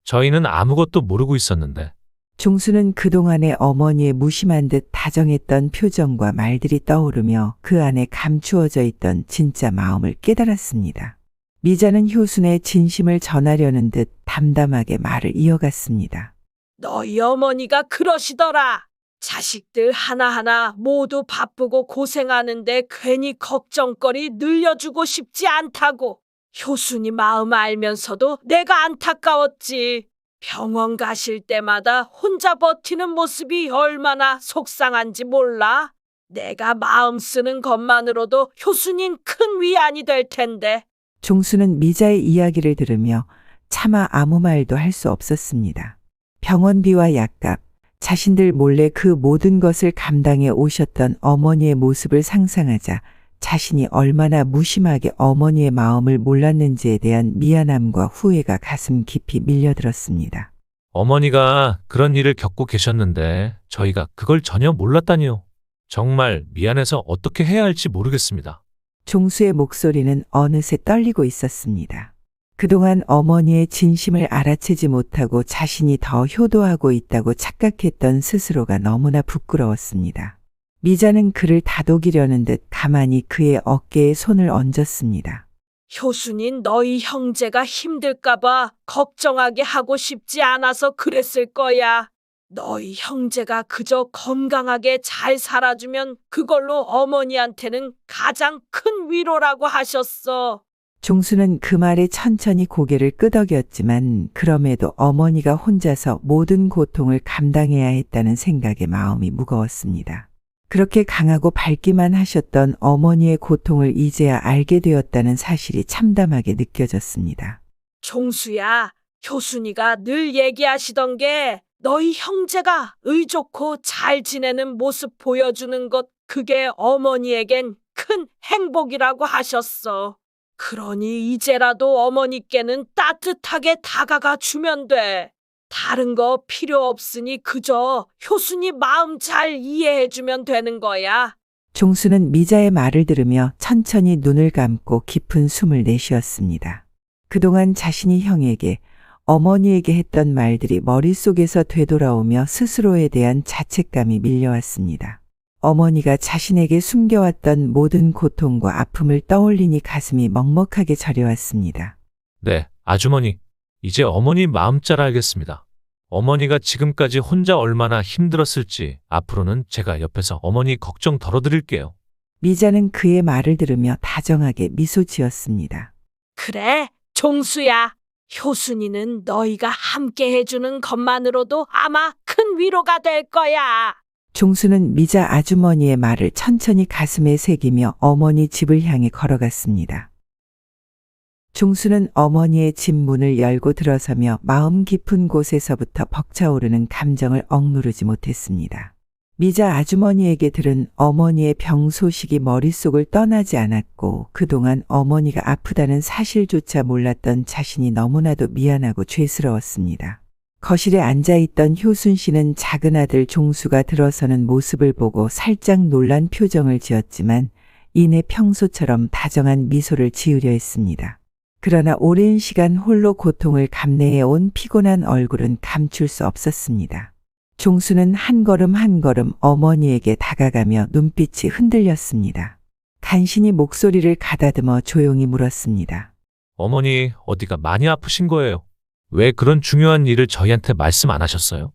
저희는 아무것도 모르고 있었는데. 종수는 그동안의 어머니의 무심한 듯 다정했던 표정과 말들이 떠오르며 그 안에 감추어져 있던 진짜 마음을 깨달았습니다. 미자는 효순의 진심을 전하려는 듯 담담하게 말을 이어갔습니다. 너희 어머니가 그러시더라. 자식들 하나하나 모두 바쁘고 고생하는데 괜히 걱정거리 늘려주고 싶지 않다고. 효순이 마음 알면서도 내가 안타까웠지. 병원 가실 때마다 혼자 버티는 모습이 얼마나 속상한지 몰라. 내가 마음 쓰는 것만으로도 효순인 큰 위안이 될 텐데. 종수는 미자의 이야기를 들으며 차마 아무 말도 할 수 없었습니다. 병원비와 약값, 자신들 몰래 그 모든 것을 감당해 오셨던 어머니의 모습을 상상하자 자신이 얼마나 무심하게 어머니의 마음을 몰랐는지에 대한 미안함과 후회가 가슴 깊이 밀려들었습니다. 어머니가 그런 일을 겪고 계셨는데 저희가 그걸 전혀 몰랐다니요. 정말 미안해서 어떻게 해야 할지 모르겠습니다. 종수의 목소리는 어느새 떨리고 있었습니다. 그동안 어머니의 진심을 알아채지 못하고 자신이 더 효도하고 있다고 착각했던 스스로가 너무나 부끄러웠습니다. 미자는 그를 다독이려는 듯 가만히 그의 어깨에 손을 얹었습니다. 효순인 너희 형제가 힘들까봐 걱정하게 하고 싶지 않아서 그랬을 거야. 너희 형제가 그저 건강하게 잘 살아주면 그걸로 어머니한테는 가장 큰 위로라고 하셨어. 종수는 그 말에 천천히 고개를 끄덕였지만 그럼에도 어머니가 혼자서 모든 고통을 감당해야 했다는 생각에 마음이 무거웠습니다. 그렇게 강하고 밝기만 하셨던 어머니의 고통을 이제야 알게 되었다는 사실이 참담하게 느껴졌습니다. 종수야, 효순이가 늘 얘기하시던 게 너희 형제가 의좋고 잘 지내는 모습 보여주는 것, 그게 어머니에겐 큰 행복이라고 하셨어. 그러니 이제라도 어머니께는 따뜻하게 다가가 주면 돼. 다른 거 필요 없으니 그저 효순이 마음 잘 이해해 주면 되는 거야. 종수는 미자의 말을 들으며 천천히 눈을 감고 깊은 숨을 내쉬었습니다. 그동안 자신이 형에게, 어머니에게 했던 말들이 머릿속에서 되돌아오며 스스로에 대한 자책감이 밀려왔습니다. 어머니가 자신에게 숨겨왔던 모든 고통과 아픔을 떠올리니 가슴이 먹먹하게 저려왔습니다. 네, 아주머니. 이제 어머니 마음 잘 알겠습니다. 어머니가 지금까지 혼자 얼마나 힘들었을지 앞으로는 제가 옆에서 어머니 걱정 덜어드릴게요. 미자는 그의 말을 들으며 다정하게 미소 지었습니다. 그래, 종수야. 효순이는 너희가 함께 해주는 것만으로도 아마 큰 위로가 될 거야. 종수는 미자 아주머니의 말을 천천히 가슴에 새기며 어머니 집을 향해 걸어갔습니다. 종수는 어머니의 집 문을 열고 들어서며 마음 깊은 곳에서부터 벅차오르는 감정을 억누르지 못했습니다. 미자 아주머니에게 들은 어머니의 병 소식이 머릿속을 떠나지 않았고 그동안 어머니가 아프다는 사실조차 몰랐던 자신이 너무나도 미안하고 죄스러웠습니다. 거실에 앉아있던 효순 씨는 작은 아들 종수가 들어서는 모습을 보고 살짝 놀란 표정을 지었지만 이내 평소처럼 다정한 미소를 지으려 했습니다. 그러나 오랜 시간 홀로 고통을 감내해온 피곤한 얼굴은 감출 수 없었습니다. 종수는 한 걸음 한 걸음 어머니에게 다가가며 눈빛이 흔들렸습니다. 간신히 목소리를 가다듬어 조용히 물었습니다. 어머니, 어디가 많이 아프신 거예요? 왜 그런 중요한 일을 저희한테 말씀 안 하셨어요?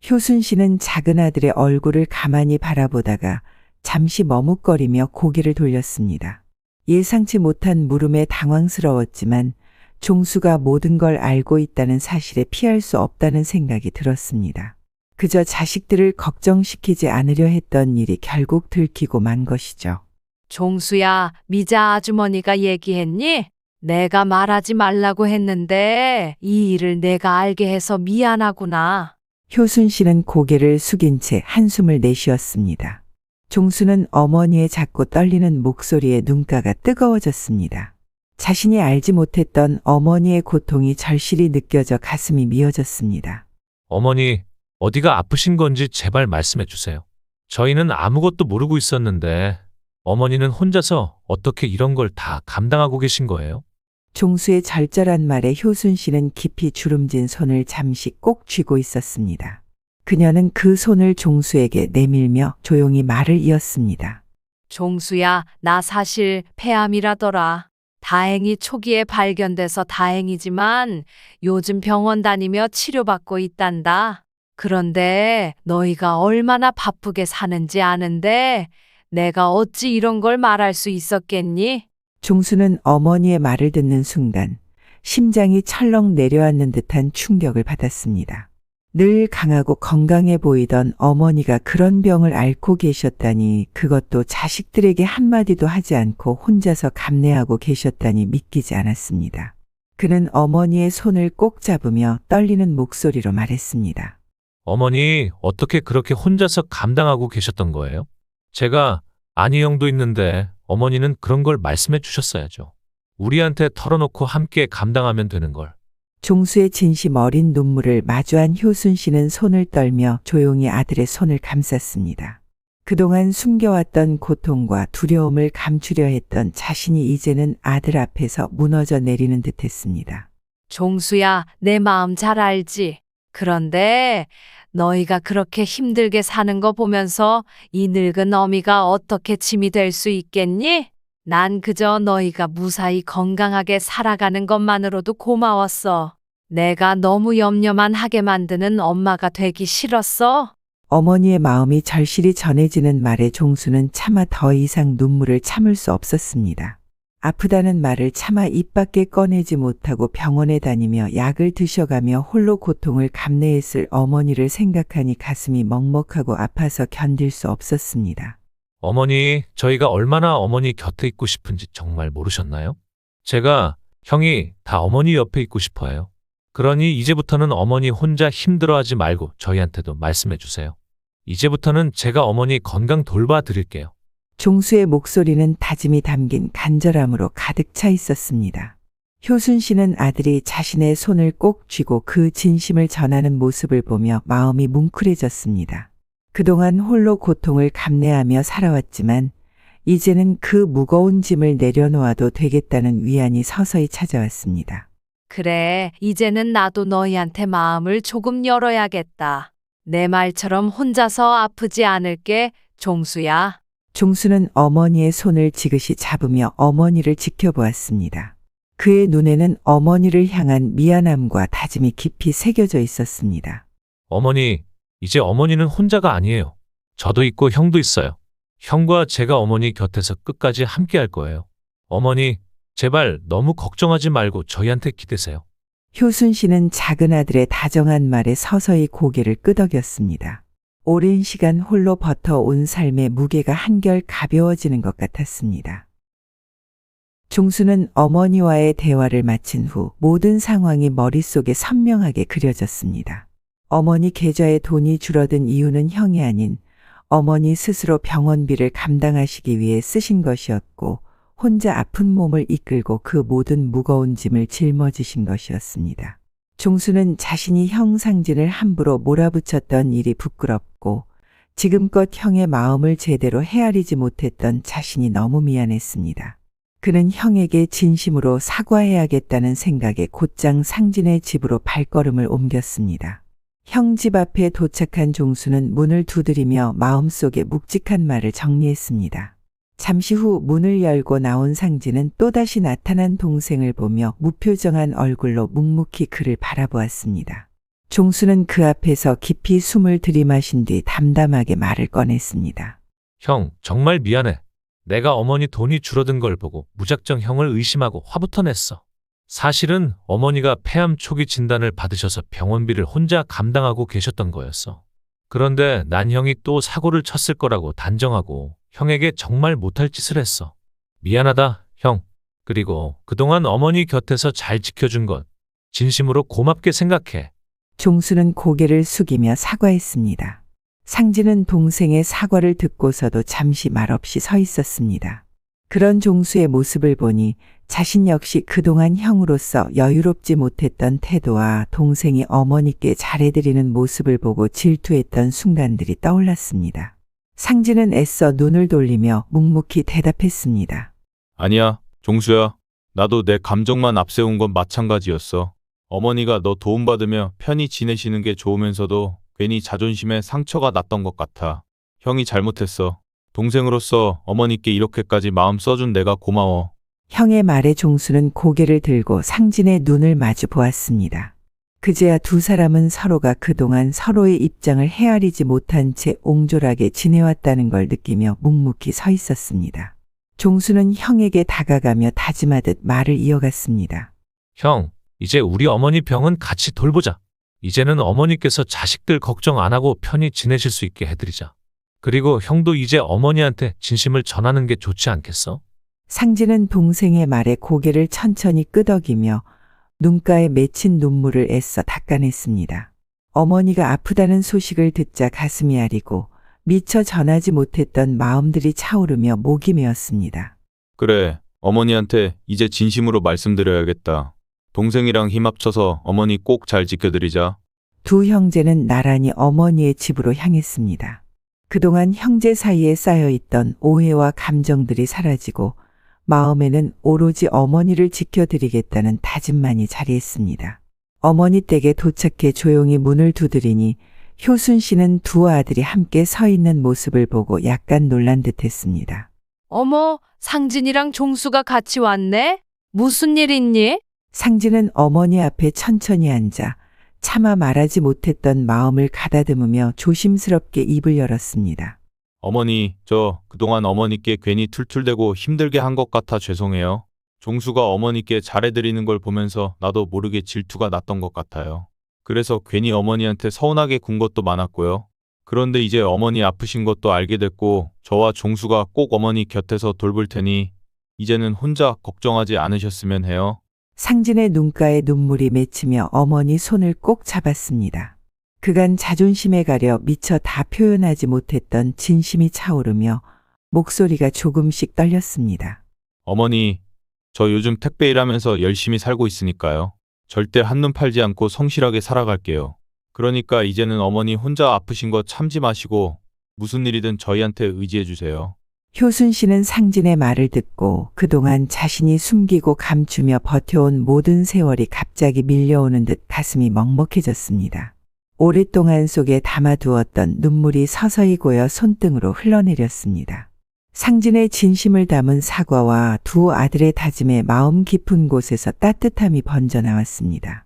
효순 씨는 작은 아들의 얼굴을 가만히 바라보다가 잠시 머뭇거리며 고개를 돌렸습니다. 예상치 못한 물음에 당황스러웠지만 종수가 모든 걸 알고 있다는 사실에 피할 수 없다는 생각이 들었습니다. 그저 자식들을 걱정시키지 않으려 했던 일이 결국 들키고 만 것이죠. 종수야, 미자 아주머니가 얘기했니? 내가 말하지 말라고 했는데 이 일을 내가 알게 해서 미안하구나. 효순 씨는 고개를 숙인 채 한숨을 내쉬었습니다. 종수는 어머니의 작고 떨리는 목소리에 눈가가 뜨거워졌습니다. 자신이 알지 못했던 어머니의 고통이 절실히 느껴져 가슴이 미어졌습니다. 어머니, 어디가 아프신 건지 제발 말씀해 주세요. 저희는 아무것도 모르고 있었는데 어머니는 혼자서 어떻게 이런 걸 다 감당하고 계신 거예요? 종수의 절절한 말에 효순 씨는 깊이 주름진 손을 잠시 꼭 쥐고 있었습니다. 그녀는 그 손을 종수에게 내밀며 조용히 말을 이었습니다. 종수야, 나 사실 폐암이라더라. 다행히 초기에 발견돼서 다행이지만 요즘 병원 다니며 치료받고 있단다. 그런데 너희가 얼마나 바쁘게 사는지 아는데 내가 어찌 이런 걸 말할 수 있었겠니? 종수는 어머니의 말을 듣는 순간 심장이 철렁 내려앉는 듯한 충격을 받았습니다. 늘 강하고 건강해 보이던 어머니가 그런 병을 앓고 계셨다니, 그것도 자식들에게 한마디도 하지 않고 혼자서 감내하고 계셨다니 믿기지 않았습니다. 그는 어머니의 손을 꼭 잡으며 떨리는 목소리로 말했습니다. 어머니, 어떻게 그렇게 혼자서 감당하고 계셨던 거예요? 제가 아니 형도 있는데 어머니는 그런 걸 말씀해 주셨어야죠. 우리한테 털어놓고 함께 감당하면 되는 걸. 종수의 진심 어린 눈물을 마주한 효순 씨는 손을 떨며 조용히 아들의 손을 감쌌습니다. 그동안 숨겨왔던 고통과 두려움을 감추려 했던 자신이 이제는 아들 앞에서 무너져 내리는 듯했습니다. 종수야, 내 마음 잘 알지? 그런데 너희가 그렇게 힘들게 사는 거 보면서 이 늙은 어미가 어떻게 짐이 될 수 있겠니? 난 그저 너희가 무사히 건강하게 살아가는 것만으로도 고마웠어. 내가 너무 염려만 하게 만드는 엄마가 되기 싫었어. 어머니의 마음이 절실히 전해지는 말에 종수는 차마 더 이상 눈물을 참을 수 없었습니다. 아프다는 말을 차마 입 밖에 꺼내지 못하고 병원에 다니며 약을 드셔가며 홀로 고통을 감내했을 어머니를 생각하니 가슴이 먹먹하고 아파서 견딜 수 없었습니다. 어머니, 저희가 얼마나 어머니 곁에 있고 싶은지 정말 모르셨나요? 제가, 형이 다 어머니 옆에 있고 싶어요. 그러니 이제부터는 어머니 혼자 힘들어하지 말고 저희한테도 말씀해 주세요. 이제부터는 제가 어머니 건강 돌봐 드릴게요. 종수의 목소리는 다짐이 담긴 간절함으로 가득 차 있었습니다. 효순 씨는 아들이 자신의 손을 꼭 쥐고 그 진심을 전하는 모습을 보며 마음이 뭉클해졌습니다. 그동안 홀로 고통을 감내하며 살아왔지만 이제는 그 무거운 짐을 내려놓아도 되겠다는 위안이 서서히 찾아왔습니다. 그래, 이제는 나도 너희한테 마음을 조금 열어야겠다. 내 말처럼 혼자서 아프지 않을게, 종수야. 종수는 어머니의 손을 지그시 잡으며 어머니를 지켜보았습니다. 그의 눈에는 어머니를 향한 미안함과 다짐이 깊이 새겨져 있었습니다. 어머니, 이제 어머니는 혼자가 아니에요. 저도 있고 형도 있어요. 형과 제가 어머니 곁에서 끝까지 함께 할 거예요. 어머니, 제발 너무 걱정하지 말고 저희한테 기대세요. 효순 씨는 작은 아들의 다정한 말에 서서히 고개를 끄덕였습니다. 오랜 시간 홀로 버텨온 삶의 무게가 한결 가벼워지는 것 같았습니다. 종수는 어머니와의 대화를 마친 후 모든 상황이 머릿속에 선명하게 그려졌습니다. 어머니 계좌에 돈이 줄어든 이유는 형이 아닌 어머니 스스로 병원비를 감당하시기 위해 쓰신 것이었고 혼자 아픈 몸을 이끌고 그 모든 무거운 짐을 짊어지신 것이었습니다. 종수는 자신이 형 상진을 함부로 몰아붙였던 일이 부끄럽고 지금껏 형의 마음을 제대로 헤아리지 못했던 자신이 너무 미안했습니다. 그는 형에게 진심으로 사과해야겠다는 생각에 곧장 상진의 집으로 발걸음을 옮겼습니다. 형 집 앞에 도착한 종수는 문을 두드리며 마음속에 묵직한 말을 정리했습니다. 잠시 후 문을 열고 나온 상진은 또다시 나타난 동생을 보며 무표정한 얼굴로 묵묵히 그를 바라보았습니다. 종수는 그 앞에서 깊이 숨을 들이마신 뒤 담담하게 말을 꺼냈습니다. 형, 정말 미안해. 내가 어머니 돈이 줄어든 걸 보고 무작정 형을 의심하고 화부터 냈어. 사실은 어머니가 폐암 초기 진단을 받으셔서 병원비를 혼자 감당하고 계셨던 거였어. 그런데 난 형이 또 사고를 쳤을 거라고 단정하고 형에게 정말 못할 짓을 했어. 미안하다, 형. 그리고 그동안 어머니 곁에서 잘 지켜준 것 진심으로 고맙게 생각해. 종수는 고개를 숙이며 사과했습니다. 상진은 동생의 사과를 듣고서도 잠시 말없이 서 있었습니다. 그런 종수의 모습을 보니 자신 역시 그동안 형으로서 여유롭지 못했던 태도와 동생이 어머니께 잘해드리는 모습을 보고 질투했던 순간들이 떠올랐습니다. 상진은 애써 눈을 돌리며 묵묵히 대답했습니다. 아니야, 종수야. 나도 내 감정만 앞세운 건 마찬가지였어. 어머니가 너 도움받으며 편히 지내시는 게 좋으면서도 괜히 자존심에 상처가 났던 것 같아. 형이 잘못했어. 동생으로서 어머니께 이렇게까지 마음 써준 내가 고마워. 형의 말에 종수는 고개를 들고 상진의 눈을 마주 보았습니다. 그제야 두 사람은 서로가 그동안 서로의 입장을 헤아리지 못한 채 옹졸하게 지내왔다는 걸 느끼며 묵묵히 서 있었습니다. 종수는 형에게 다가가며 다짐하듯 말을 이어갔습니다. 형, 이제 우리 어머니 병은 같이 돌보자. 이제는 어머니께서 자식들 걱정 안 하고 편히 지내실 수 있게 해드리자. 그리고 형도 이제 어머니한테 진심을 전하는 게 좋지 않겠어? 상진은 동생의 말에 고개를 천천히 끄덕이며 눈가에 맺힌 눈물을 애써 닦아냈습니다. 어머니가 아프다는 소식을 듣자 가슴이 아리고 미처 전하지 못했던 마음들이 차오르며 목이 메었습니다. 그래, 어머니한테 이제 진심으로 말씀드려야겠다. 동생이랑 힘 합쳐서 어머니 꼭 잘 지켜드리자. 두 형제는 나란히 어머니의 집으로 향했습니다. 그동안 형제 사이에 쌓여있던 오해와 감정들이 사라지고 마음에는 오로지 어머니를 지켜드리겠다는 다짐만이 자리했습니다. 어머니 댁에 도착해 조용히 문을 두드리니 효순 씨는 두 아들이 함께 서 있는 모습을 보고 약간 놀란 듯했습니다. 어머, 상진이랑 종수가 같이 왔네? 무슨 일 있니? 상진은 어머니 앞에 천천히 앉아 차마 말하지 못했던 마음을 가다듬으며 조심스럽게 입을 열었습니다. 어머니, 저 그동안 어머니께 괜히 툴툴대고 힘들게 한 것 같아 죄송해요. 종수가 어머니께 잘해드리는 걸 보면서 나도 모르게 질투가 났던 것 같아요. 그래서 괜히 어머니한테 서운하게 군 것도 많았고요. 그런데 이제 어머니 아프신 것도 알게 됐고 저와 종수가 꼭 어머니 곁에서 돌볼 테니 이제는 혼자 걱정하지 않으셨으면 해요. 상진의 눈가에 눈물이 맺히며 어머니 손을 꼭 잡았습니다. 그간 자존심에 가려 미처 다 표현하지 못했던 진심이 차오르며 목소리가 조금씩 떨렸습니다. 어머니, 저 요즘 택배 일하면서 열심히 살고 있으니까요. 절대 한눈 팔지 않고 성실하게 살아갈게요. 그러니까 이제는 어머니 혼자 아프신 거 참지 마시고 무슨 일이든 저희한테 의지해 주세요. 효순 씨는 상진의 말을 듣고 그동안 자신이 숨기고 감추며 버텨온 모든 세월이 갑자기 밀려오는 듯 가슴이 먹먹해졌습니다. 오랫동안 속에 담아두었던 눈물이 서서히 고여 손등으로 흘러내렸습니다. 상진의 진심을 담은 사과와 두 아들의 다짐에 마음 깊은 곳에서 따뜻함이 번져나왔습니다.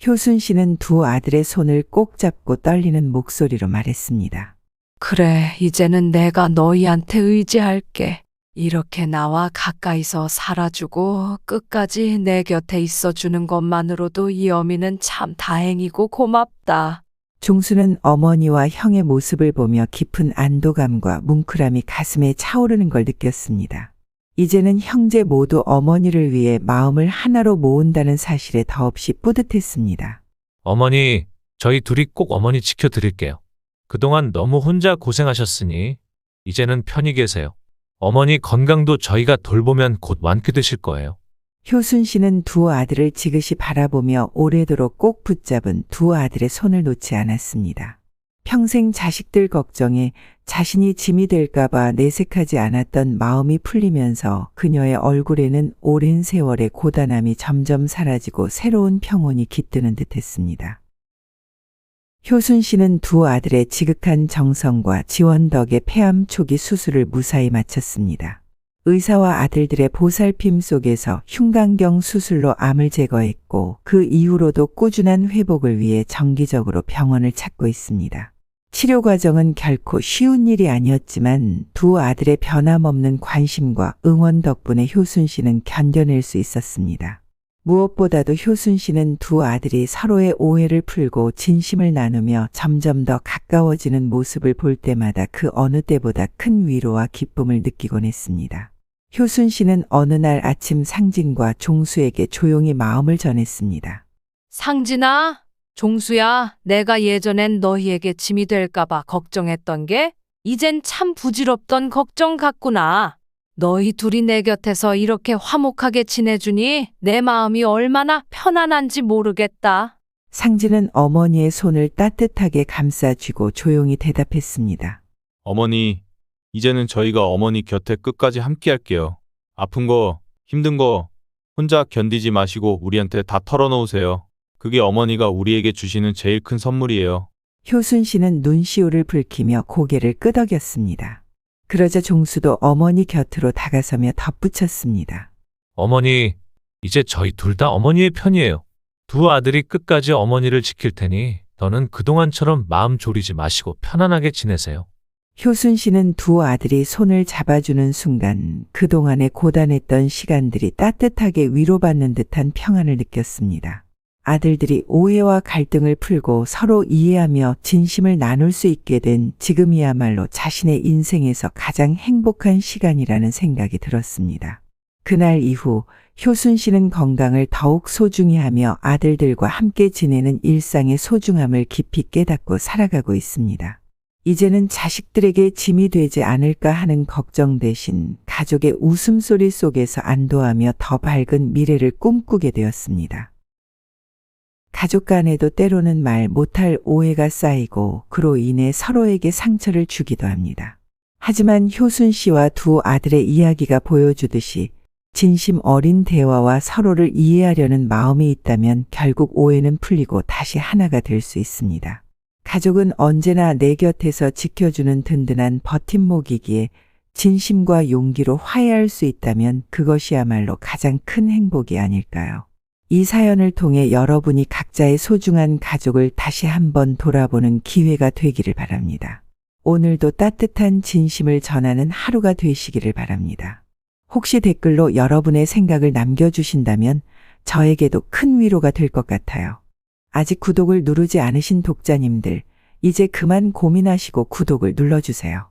효순 씨는 두 아들의 손을 꼭 잡고 떨리는 목소리로 말했습니다. 그래, 이제는 내가 너희한테 의지할게. 이렇게 나와 가까이서 살아주고 끝까지 내 곁에 있어주는 것만으로도 이 어미는 참 다행이고 고맙다. 종수는 어머니와 형의 모습을 보며 깊은 안도감과 뭉클함이 가슴에 차오르는 걸 느꼈습니다. 이제는 형제 모두 어머니를 위해 마음을 하나로 모은다는 사실에 더없이 뿌듯했습니다. 어머니, 저희 둘이 꼭 어머니 지켜드릴게요. 그동안 너무 혼자 고생하셨으니 이제는 편히 계세요. 어머니 건강도 저희가 돌보면 곧 완쾌되실 거예요. 효순 씨는 두 아들을 지그시 바라보며 오래도록 꼭 붙잡은 두 아들의 손을 놓지 않았습니다. 평생 자식들 걱정에 자신이 짐이 될까봐 내색하지 않았던 마음이 풀리면서 그녀의 얼굴에는 오랜 세월의 고단함이 점점 사라지고 새로운 평온이 깃드는 듯했습니다. 효순 씨는 두 아들의 지극한 정성과 지원 덕에 폐암 초기 수술을 무사히 마쳤습니다. 의사와 아들들의 보살핌 속에서 흉간경 수술로 암을 제거했고 그 이후로도 꾸준한 회복을 위해 정기적으로 병원을 찾고 있습니다. 치료 과정은 결코 쉬운 일이 아니었지만 두 아들의 변함없는 관심과 응원 덕분에 효순 씨는 견뎌낼 수 있었습니다. 무엇보다도 효순 씨는 두 아들이 서로의 오해를 풀고 진심을 나누며 점점 더 가까워지는 모습을 볼 때마다 그 어느 때보다 큰 위로와 기쁨을 느끼곤 했습니다. 효순 씨는 어느 날 아침 상진과 종수에게 조용히 마음을 전했습니다. 상진아, 종수야, 내가 예전엔 너희에게 짐이 될까봐 걱정했던 게 이젠 참 부질없던 걱정 같구나. 너희 둘이 내 곁에서 이렇게 화목하게 지내주니 내 마음이 얼마나 편안한지 모르겠다. 상진은 어머니의 손을 따뜻하게 감싸쥐고 조용히 대답했습니다. 어머니, 이제는 저희가 어머니 곁에 끝까지 함께 할게요. 아픈 거, 힘든 거 혼자 견디지 마시고 우리한테 다 털어놓으세요. 그게 어머니가 우리에게 주시는 제일 큰 선물이에요. 효순 씨는 눈시울을 붉히며 고개를 끄덕였습니다. 그러자 종수도 어머니 곁으로 다가서며 덧붙였습니다. 어머니, 이제 저희 둘 다 어머니의 편이에요. 두 아들이 끝까지 어머니를 지킬 테니 너는 그동안처럼 마음 졸이지 마시고 편안하게 지내세요. 효순 씨는 두 아들이 손을 잡아주는 순간 그동안의 고단했던 시간들이 따뜻하게 위로받는 듯한 평안을 느꼈습니다. 아들들이 오해와 갈등을 풀고 서로 이해하며 진심을 나눌 수 있게 된 지금이야말로 자신의 인생에서 가장 행복한 시간이라는 생각이 들었습니다. 그날 이후 효순 씨는 건강을 더욱 소중히 하며 아들들과 함께 지내는 일상의 소중함을 깊이 깨닫고 살아가고 있습니다. 이제는 자식들에게 짐이 되지 않을까 하는 걱정 대신 가족의 웃음소리 속에서 안도하며 더 밝은 미래를 꿈꾸게 되었습니다. 가족 간에도 때로는 말 못할 오해가 쌓이고 그로 인해 서로에게 상처를 주기도 합니다. 하지만 효순 씨와 두 아들의 이야기가 보여주듯이 진심 어린 대화와 서로를 이해하려는 마음이 있다면 결국 오해는 풀리고 다시 하나가 될 수 있습니다. 가족은 언제나 내 곁에서 지켜주는 든든한 버팀목이기에 진심과 용기로 화해할 수 있다면 그것이야말로 가장 큰 행복이 아닐까요? 이 사연을 통해 여러분이 각자의 소중한 가족을 다시 한번 돌아보는 기회가 되기를 바랍니다. 오늘도 따뜻한 진심을 전하는 하루가 되시기를 바랍니다. 혹시 댓글로 여러분의 생각을 남겨주신다면 저에게도 큰 위로가 될 것 같아요. 아직 구독을 누르지 않으신 독자님들, 이제 그만 고민하시고 구독을 눌러주세요.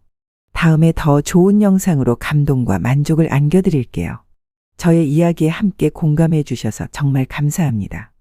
다음에 더 좋은 영상으로 감동과 만족을 안겨드릴게요. 저의 이야기에 함께 공감해 주셔서 정말 감사합니다.